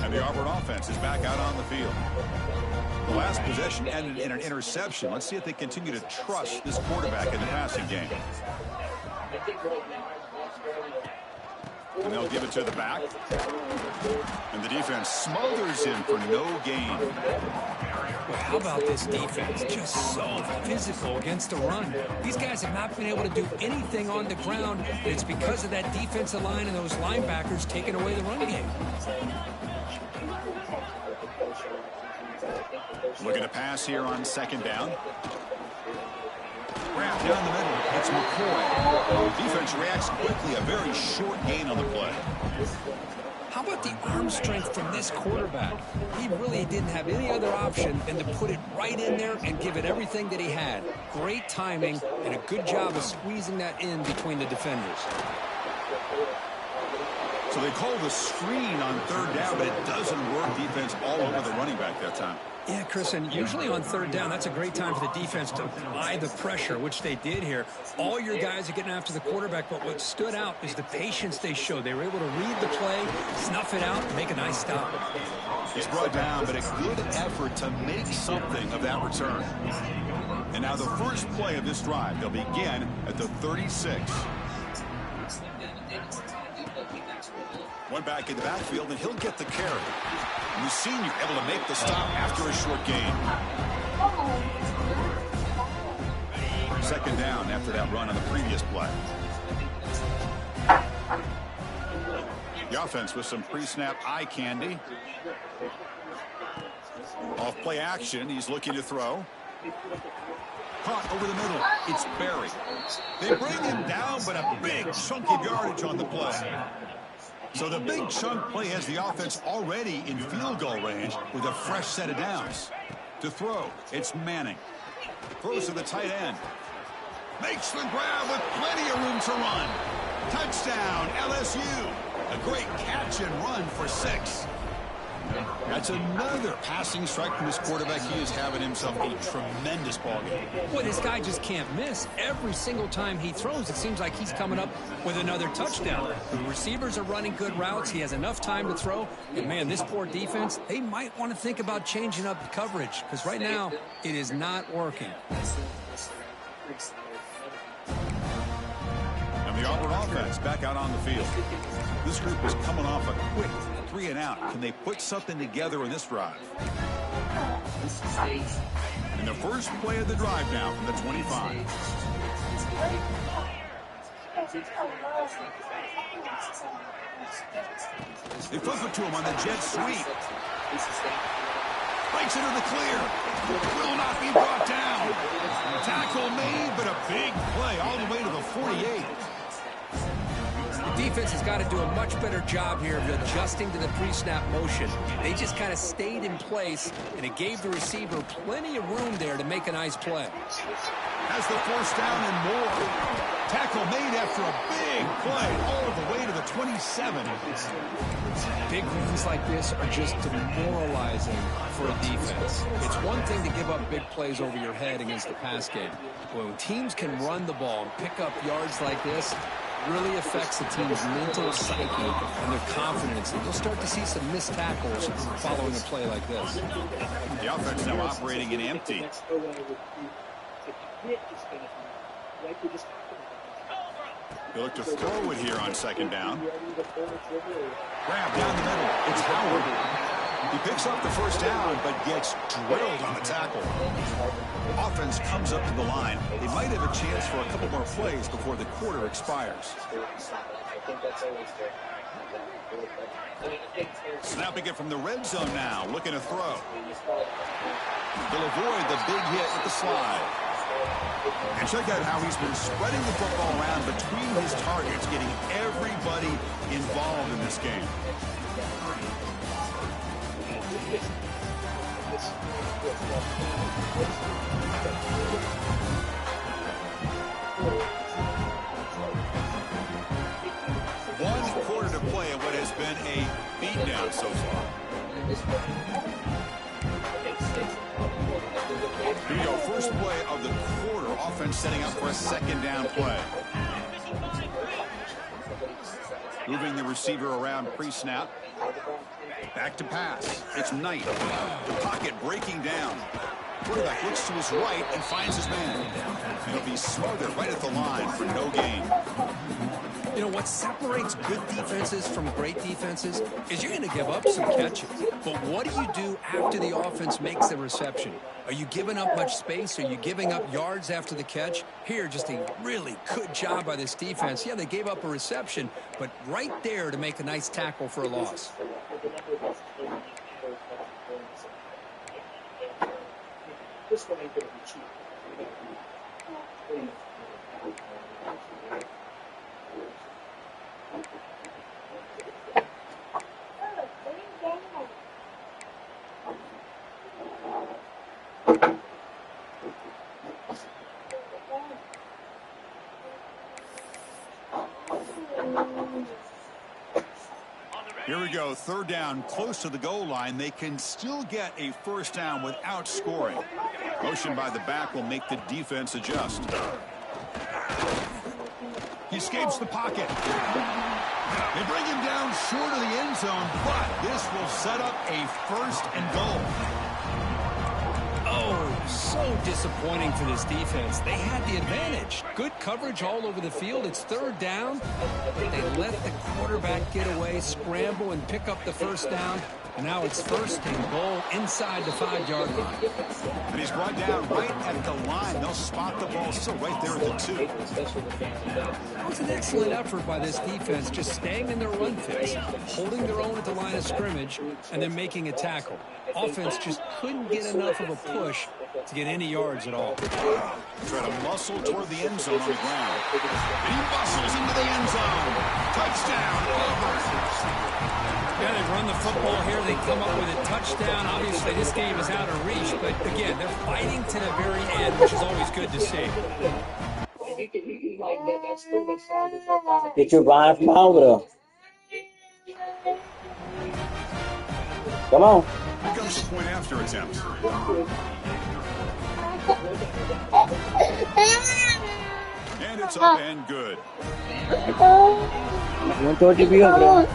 And the Auburn offense is back out on the field. The last possession ended in an interception. Let's see if they continue to trust this quarterback in the passing game. And they'll give it to the back. And the defense smothers him for no gain. Well, how about this defense? Just so physical against the run. These guys have not been able to do anything on the ground. And it's because of that defensive line and those linebackers taking away the run game. Looking to pass here on 2nd down. Wrapped down the middle. It's McCoy. Defense reacts quickly. A very short gain on the play. How about the arm strength from this quarterback? He really didn't have any other option than to put it right in there and give it everything that he had. Great timing and a good job of squeezing that in between the defenders. So they call the screen on 3rd down, but it doesn't work. Defense all over the running back that time. Yeah, Chris, and usually on 3rd down, that's a great time for the defense to apply the pressure, which they did here. All your guys are getting after the quarterback, but what stood out is the patience they showed. They were able to read the play, snuff it out, and make a nice stop. He's brought down, but a good effort to make something of that return. And now the first play of this drive, they'll begin at the 36. One back in the backfield, and he'll get the carry. And the senior able to make the stop after a short gain. 2nd down after that run on the previous play. The offense with some pre-snap eye candy. Off play action, he's looking to throw. Caught over the middle, it's Barry. They bring him down, but a big chunk of yardage on the play. So the big chunk play has the offense already in field goal range with a fresh set of downs. To throw, it's Manning. Throws to the tight end. Makes the grab with plenty of room to run. Touchdown, LSU. A great catch and run for 6. That's another passing strike from this quarterback. He is having himself a tremendous ballgame. Boy, this guy just can't miss. Every single time he throws, it seems like he's coming up with another touchdown. The receivers are running good routes. He has enough time to throw. And, man, this poor defense, they might want to think about changing up the coverage because right now it is not working. And the Auburn offense back out on the field. This group is coming off a quick 3 and out. Can they put something together in this drive? And the first play of the drive now from the 25. They flip it to him on the jet sweep. Breaks into the clear. Will not be brought down. Tackle made, but a big play all the way to the 48. The defense has got to do a much better job here of adjusting to the pre-snap motion. They just kind of stayed in place, and it gave the receiver plenty of room there to make a nice play. Has the first down and more. Tackle made after a big play all the way to the 27. Big runs like this are just demoralizing for a defense. It's one thing to give up big plays over your head against the pass game. But when teams can run the ball and pick up yards like this, really affects the team's mental psyche and their confidence. And you'll start to see some missed tackles following a play like this. The offense now operating in empty. They look to throw it here on second down. Grab down the middle. It's Howard. He picks up the first down, but gets drilled on the tackle. Offense comes up to the line. They might have a chance for a couple more plays before the quarter expires. Snapping it from the red zone now, looking to throw. They'll avoid the big hit with the slide. And check out how he's been spreading the football around between his targets, getting everybody involved in this game. One quarter to play in what has been a beatdown so far. Here we go, first play of the quarter. Offense setting up for a second down play. Moving the receiver around pre-snap. Back to pass. It's Knight. The pocket breaking down. Quarterback looks to his right and finds his man. And he'll be smothered right at the line for no gain. You know, what separates good defenses from great defenses is you're going to give up some catches. But what do you do after the offense makes the reception? Are you giving up much space? Are you giving up yards after the catch? Here, just a really good job by this defense. Yeah, they gave up a reception, but right there to make a nice tackle for a loss. This one ain't going to be cheap. Here we go, third down, close to the goal line. They can still get a first down without scoring. Motion by the back will make the defense adjust. He escapes the pocket. They bring him down short of the end zone, but this will set up a first and goal. Oh, so disappointing for this defense. They had the advantage. Good coverage all over the field. It's third down, but they let the quarterback get away, scramble, and pick up the first down. And now it's first and goal inside the 5-yard line. And he's brought down right at the line. They'll spot the ball still right there at the 2. That was an excellent effort by this defense, just staying in their run fix, holding their own at the line of scrimmage, and then making a tackle. Offense just couldn't get enough of a push to get any yards at all. Try to muscle toward the end zone on the ground. And he muscles into the end zone. Touchdown, Auburn. Yeah, they run the football here. They come up with a touchdown. Obviously, this game is out of reach. But, again, they're fighting to the very end, which is always good to see. Get your vibe from Alvaro. Come on. Here comes the point after attempt. And it's up and good. One towards your view, bro.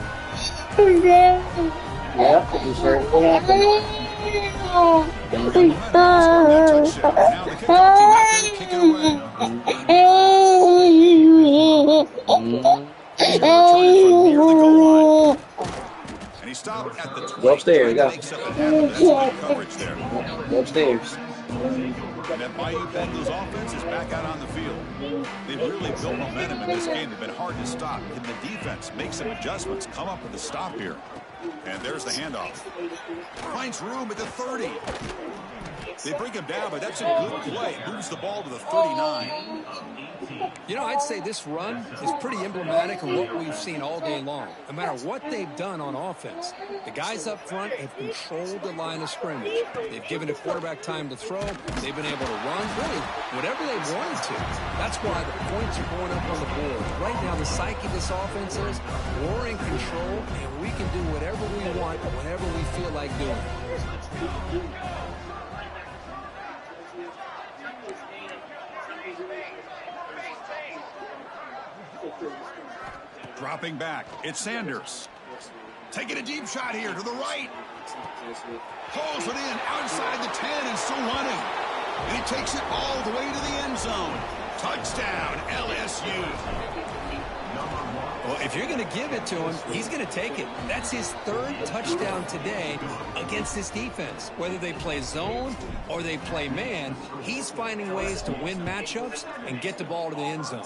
Yeah, you sure it happened. Now the kickoff team out there to kick it away. He's going to return it from near the goal line. And he stopped at the 20. Go upstairs, go. Makes up a half of this good coverage there. Go upstairs. And that Bayou Bengals offense is back out on the field. They've really built momentum in this game. They've been hard to stop. Can the defense make some adjustments, come up with a stop here? And there's the handoff. Finds room at the 30. They bring him down, but that's a good play. Moves the ball to the 39. You know, I'd say this run is pretty emblematic of what we've seen all day long. No matter what they've done on offense, the guys up front have controlled the line of scrimmage. They've given the quarterback time to throw. They've been able to run, really, whatever they wanted to. That's why the points are going up on the board. Right now, the psyche of this offense is we're in control, and we can do whatever we want, whenever we feel like doing it. Dropping back, it's Sanders. Taking a deep shot here to the right. Pulls it in outside the 10 and still running. And he takes it all the way to the end zone. Touchdown, LSU. Well, if you're going to give it to him, he's going to take it. That's his third touchdown today against this defense. Whether they play zone or they play man, he's finding ways to win matchups and get the ball to the end zone.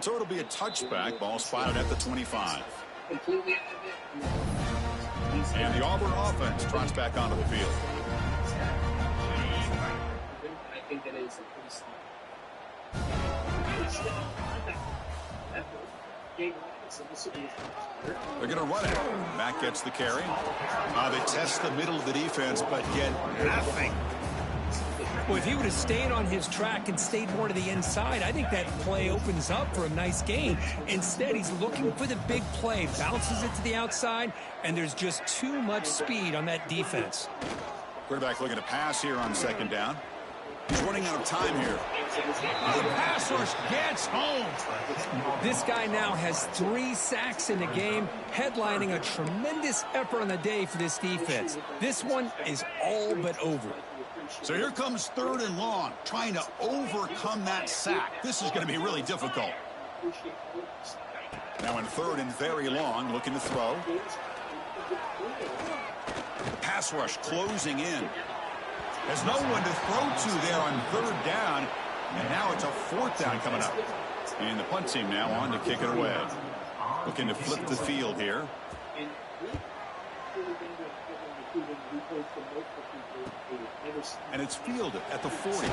So it'll be a touchback. Ball spotted at the 25. And the Auburn offense trots back onto the field. I think that is a pretty They're going to run it. Mack gets the carry. They test the middle of the defense, but get nothing. Well, if he would have stayed on his track and stayed more to the inside, I think that play opens up for a nice gain. Instead, he's looking for the big play, bounces it to the outside, and there's just too much speed on that defense. Quarterback looking to pass here on second down. He's running out of time here. The pass rush gets home. This guy now has 3 sacks in the game, headlining a tremendous effort on the day for this defense. This one is all but over. So here comes 3rd and long, trying to overcome that sack. This is going to be really difficult. Now in 3rd and very long, looking to throw. Pass rush closing in. There's no one to throw to there on 3rd down, and now it's a 4th down coming up. And the punt team now on to kick it away. Looking to flip the field here. And it's fielded at the 40.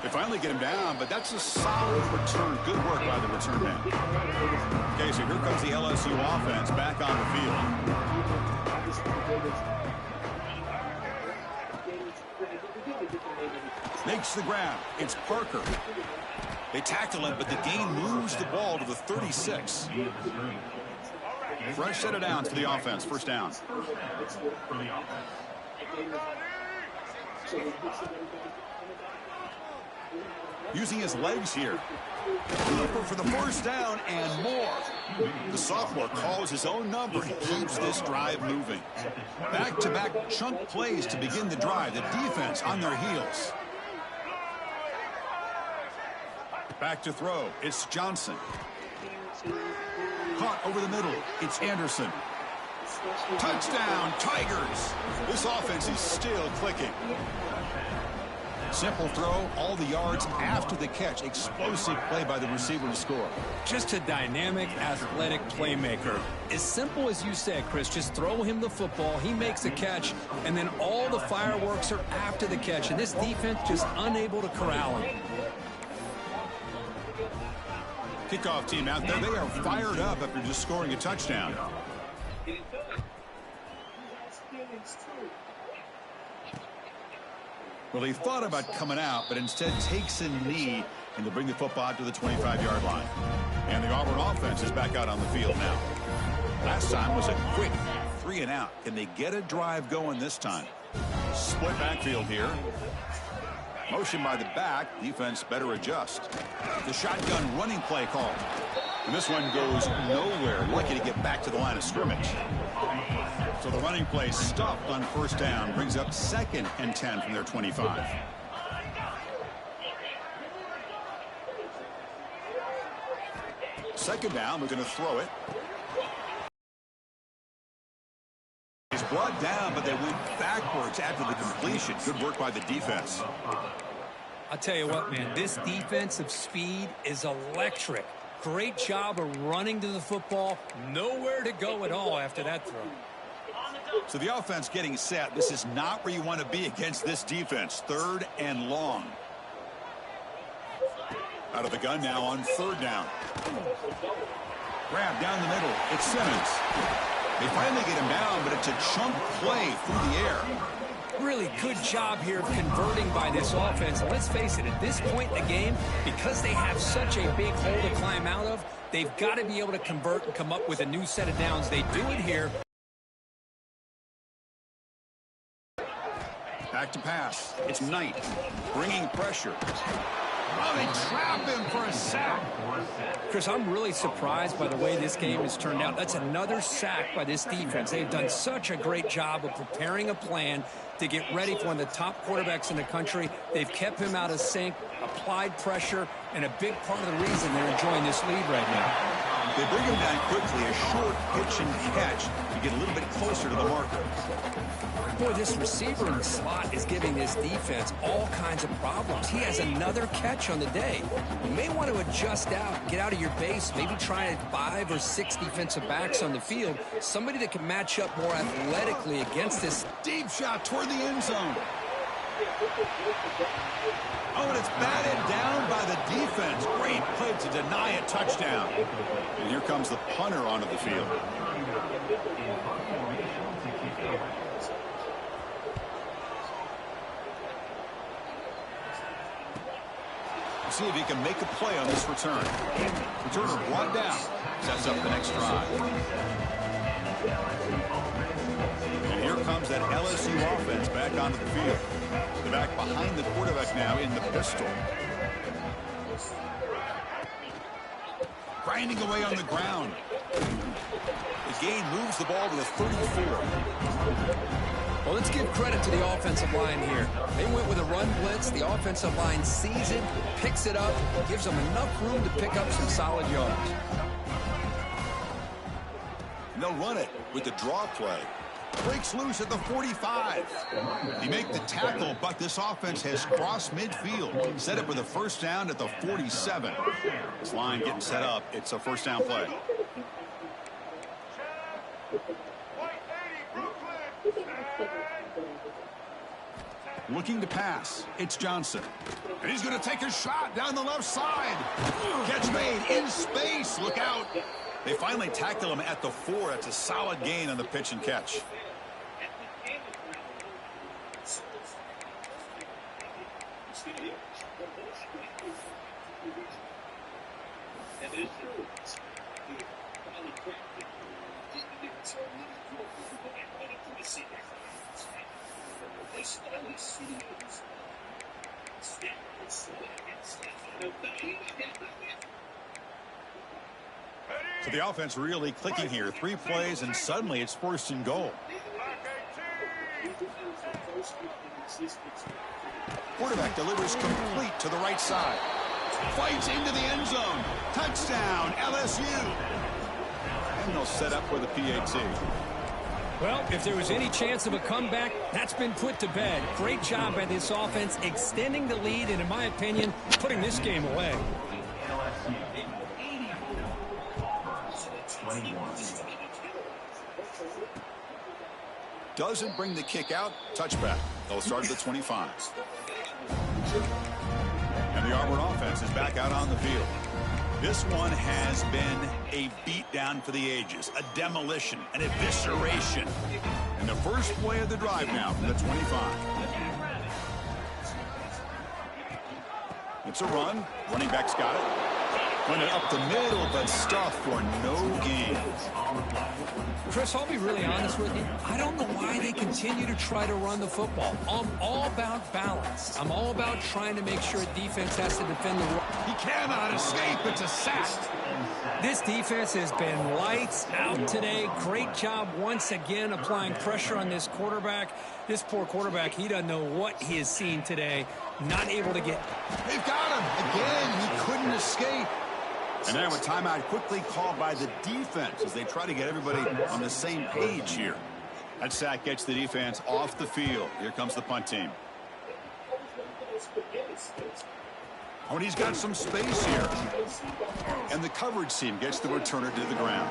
They finally get him down, but that's a solid return. Good work by the return man. Okay, so here comes the LSU offense back on the field. Makes the grab. It's Parker. They tackle him, but the gain moves the ball to the 36. Fresh set of downs for the offense. First down. Using his legs here. Cooper for the first down and more. The sophomore calls his own number and keeps this drive moving. Back-to-back chunk plays to begin the drive. The defense on their heels. Back to throw. It's Johnson. Caught over the middle. It's Anderson. Touchdown, Tigers. This offense is still clicking. Simple throw, all the yards after the catch. Explosive play by the receiver to score. Just a dynamic, athletic playmaker. As simple as you said, Chris, just throw him the football, he makes a catch, and then all the fireworks are after the catch. And this defense just unable to corral him. Kickoff team out there, they are fired up after just scoring a touchdown. Well, he thought about coming out, but instead takes a knee And they'll bring the football to the 25-yard line. And the Auburn offense is back out on the field now. Last time was a quick 3-and-out. Can they get a drive going this time? Split backfield here. Motion by the back. Defense better adjust. The shotgun running play called. And this one goes nowhere. Lucky to get back to the line of scrimmage. So the running play stopped on first down. Brings up 2nd and 10 from their 25. Second down, we're going to throw it. He's brought down, but they went backwards after the completion. Good work by the defense. I'll tell you what, man, this defensive speed is electric. Great job of running to the football. Nowhere to go at all after that throw. So the offense getting set. This is not where you want to be against this defense. 3rd and long. Out of the gun now on 3rd down. Grab down the middle. It's Simmons. They finally get him down, but it's a chunk play through the air. Really good job here of converting by this offense. And let's face it, at this point in the game, because they have such a big hole to climb out of, they've got to be able to convert and come up with a new set of downs. They do it here. Back to pass. It's Knight bringing pressure. Oh, they trap him for a sack. Chris, I'm really surprised by the way this game has turned out. That's another sack by this defense. They've done such a great job of preparing a plan to get ready for one of the top quarterbacks in the country. They've kept him out of sync, applied pressure, and a big part of the reason they're enjoying this lead right now. They bring him down quickly, a short pitch and catch to get a little bit closer to the marker. Boy, this receiver in the slot is giving this defense all kinds of problems. He has another catch on the day. You may want to adjust out, get out of your base, maybe try 5 or 6 defensive backs on the field, somebody that can match up more athletically against this. Deep shot toward the end zone. Oh, and it's batted down by the defense. Great play to deny a touchdown. And here comes the punter onto the field. See if he can make a play on this return. Returner brought down. Sets up the next drive. And here comes that LSU offense back onto the field. They're back behind the quarterback now in the pistol. Grinding away on the ground. The gain moves the ball to the 34. Well, let's give credit to the offensive line here. They went with a run blitz. The offensive line sees it, picks it up, gives them enough room to pick up some solid yards. And they'll run it with the draw play. Breaks loose at the 45. They make the tackle, but this offense has crossed midfield. Set up with a first down at the 47. This line getting set up. It's a first down play. Looking to pass. It's Johnson. And he's going to take a shot down the left side. Catch made in space. Look out. They finally tackle him at the 4. It's a solid gain on the pitch and catch. So the offense really clicking here. 3 plays, and suddenly it's 1st and goal. Quarterback delivers complete to the right side. Fights into the end zone. Touchdown, LSU. And they'll set up for the PAT. Well, if there was any chance of a comeback, that's been put to bed. Great job by this offense, extending the lead, and in my opinion, putting this game away. Doesn't bring the kick out. Touchback. They'll start at the 25. And the Auburn offense is back out on the field. This one has been a beatdown for the ages, a demolition, an evisceration. And the first play of the drive now from the 25. It's a run. Running back's got it. Run it up the middle, but stuff for no gain. Chris, I'll be really honest with you. I don't know why they continue to try to run the football. I'm all about balance. I'm all about trying to make sure defense has to defend the run. He cannot escape. It's a sack. This defense has been lights out today. Great job once again applying pressure on this quarterback. This poor quarterback, he doesn't know what he has seen today. Not able to get... They've got him. Again, he couldn't escape. And now a timeout quickly called by the defense as they try to get everybody on the same page here. That sack gets the defense off the field. Here comes the punt team. Oh, and he's got some space here. And the coverage team gets the returner to the ground.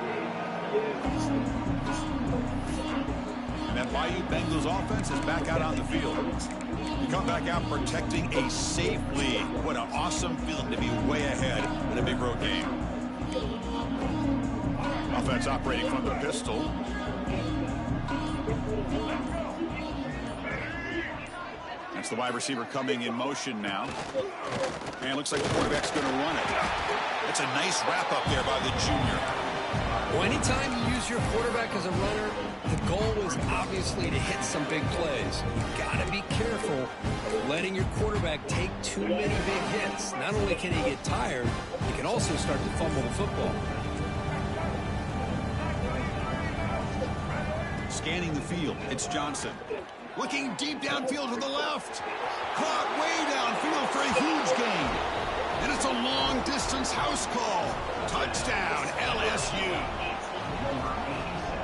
And that Bayou Bengals offense is back out on the field. You come back out protecting a safe lead. What an awesome feeling to be way ahead in a big road game. Offense operating from the pistol. That's the wide receiver coming in motion now. And it looks like the quarterback's going to run it. That's a nice wrap up there by the junior. Well, anytime you use your quarterback as a runner, the goal is obviously to hit some big plays. You've got to be careful letting your quarterback take too many big hits. Not only can he get tired, he can also start to fumble the football. Scanning the field, it's Johnson. Looking deep downfield to the left. Caught way downfield for a huge gain. And it's a long-distance house call. Touchdown, LSU.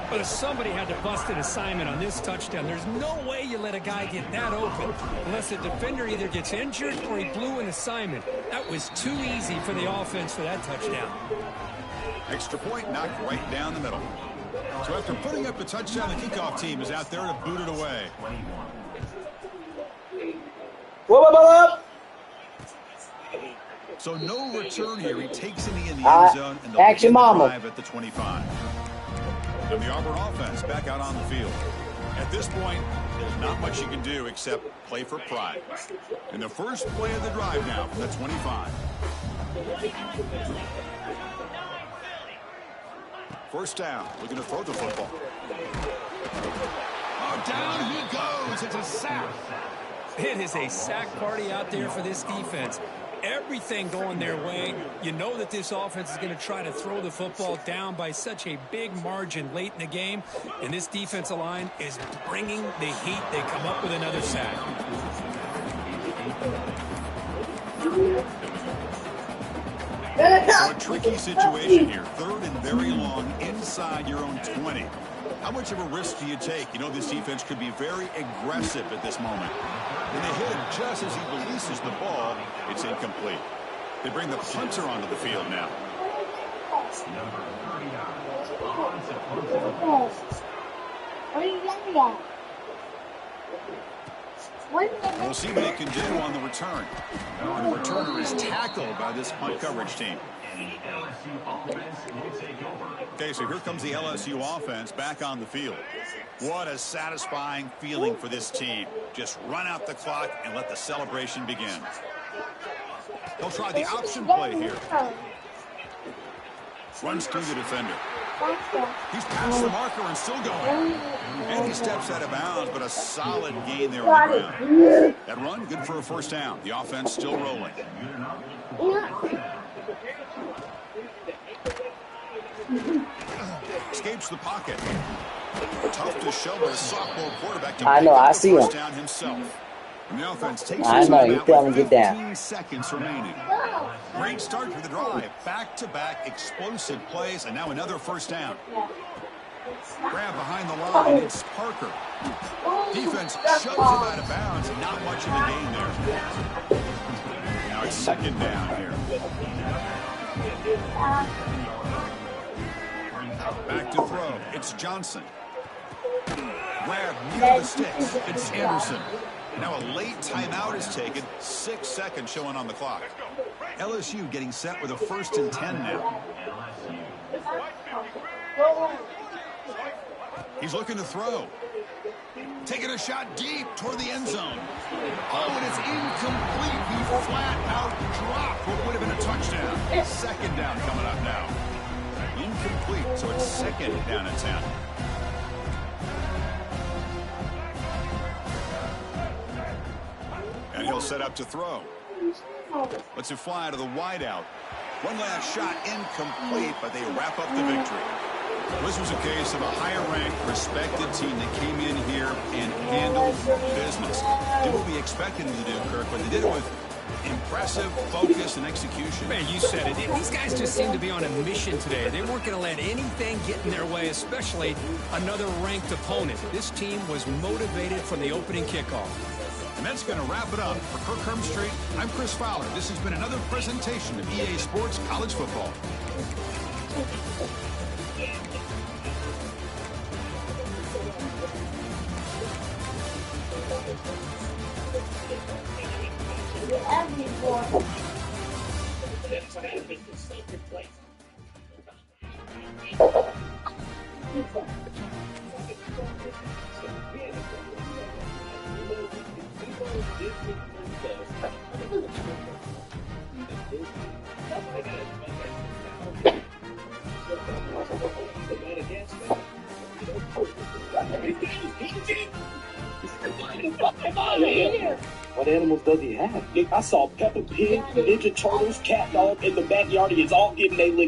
But if somebody had to bust an assignment on this touchdown, there's no way you let a guy get that open unless the defender either gets injured or he blew an assignment. That was too easy for the offense for that touchdown. Extra point knocked right down the middle. So after putting up the touchdown, the kickoff team is out there to boot it away. Whoa. So no return here. He takes it in the end zone and they'll begin the drive at the 25. And the Auburn offense back out on the field. At this point, there's not much you can do except play for pride. And the first play of the drive now from the 25. First down, looking to throw the football. Oh, down he goes. It's a sack. It is a sack party out there for this defense. Everything going their way. You know that this offense is going to try to throw the football down by such a big margin late in the game. And this defensive line is bringing the heat. They come up with another sack. So a tricky situation here. Third and very long inside your own 20. How much of a risk do you take? You know this defense could be very aggressive at this moment. When they hit him just as he releases the ball, it's incomplete. They bring the punter onto the field now. We'll see what he can do on the return. And the returner is tackled by this punt coverage team. Okay, so here comes the LSU offense back on the field. What a satisfying feeling for this team. Just run out the clock and let the celebration begin. They'll try the option play here. Runs through the defender. He's past the marker and still going. And he steps out of bounds, but a solid gain there on the ground. That run, good for a first down. The offense still rolling. Escapes the pocket. Tough to show, but a sophomore quarterback to I know, I see him. first down himself. And the offense takes I know, you tell him with get down. 15 seconds remaining. Great start for the drive. Back-to-back explosive plays, and now another first down. Grab behind the line, it's Parker. Defense shoves him out of bounds, not much of a gain there. Now it's second down here. Back to throw, it's Johnson. Grab near the sticks, it's Anderson. Now a late timeout is taken, 6 seconds showing on the clock. LSU getting set with a 1st and 10 now. He's looking to throw. Taking a shot deep toward the end zone. Oh, and it's incomplete. He flat out dropped what would have been a touchdown. Second down coming up now. Incomplete, so it's second down and 10. And he'll set up to throw. Lets it fly to the wideout. One last shot, incomplete, but they wrap up the victory. This was a case of a higher-ranked, respected team that came in here and handled business. Did what we expected them to do, Kirk, but they did it with impressive focus and execution. Man, you said it. These guys just seem to be on a mission today. They weren't going to let anything get in their way, especially another ranked opponent. This team was motivated from the opening kickoff. And that's going to wrap it up. For Kirk Hermstreet, I'm Chris Fowler. This has been another presentation of EA Sports College Football. What animals does he have? I saw Peppa Pig, Ninja Turtles, Cat Dog in the backyard. He's all getting their licks.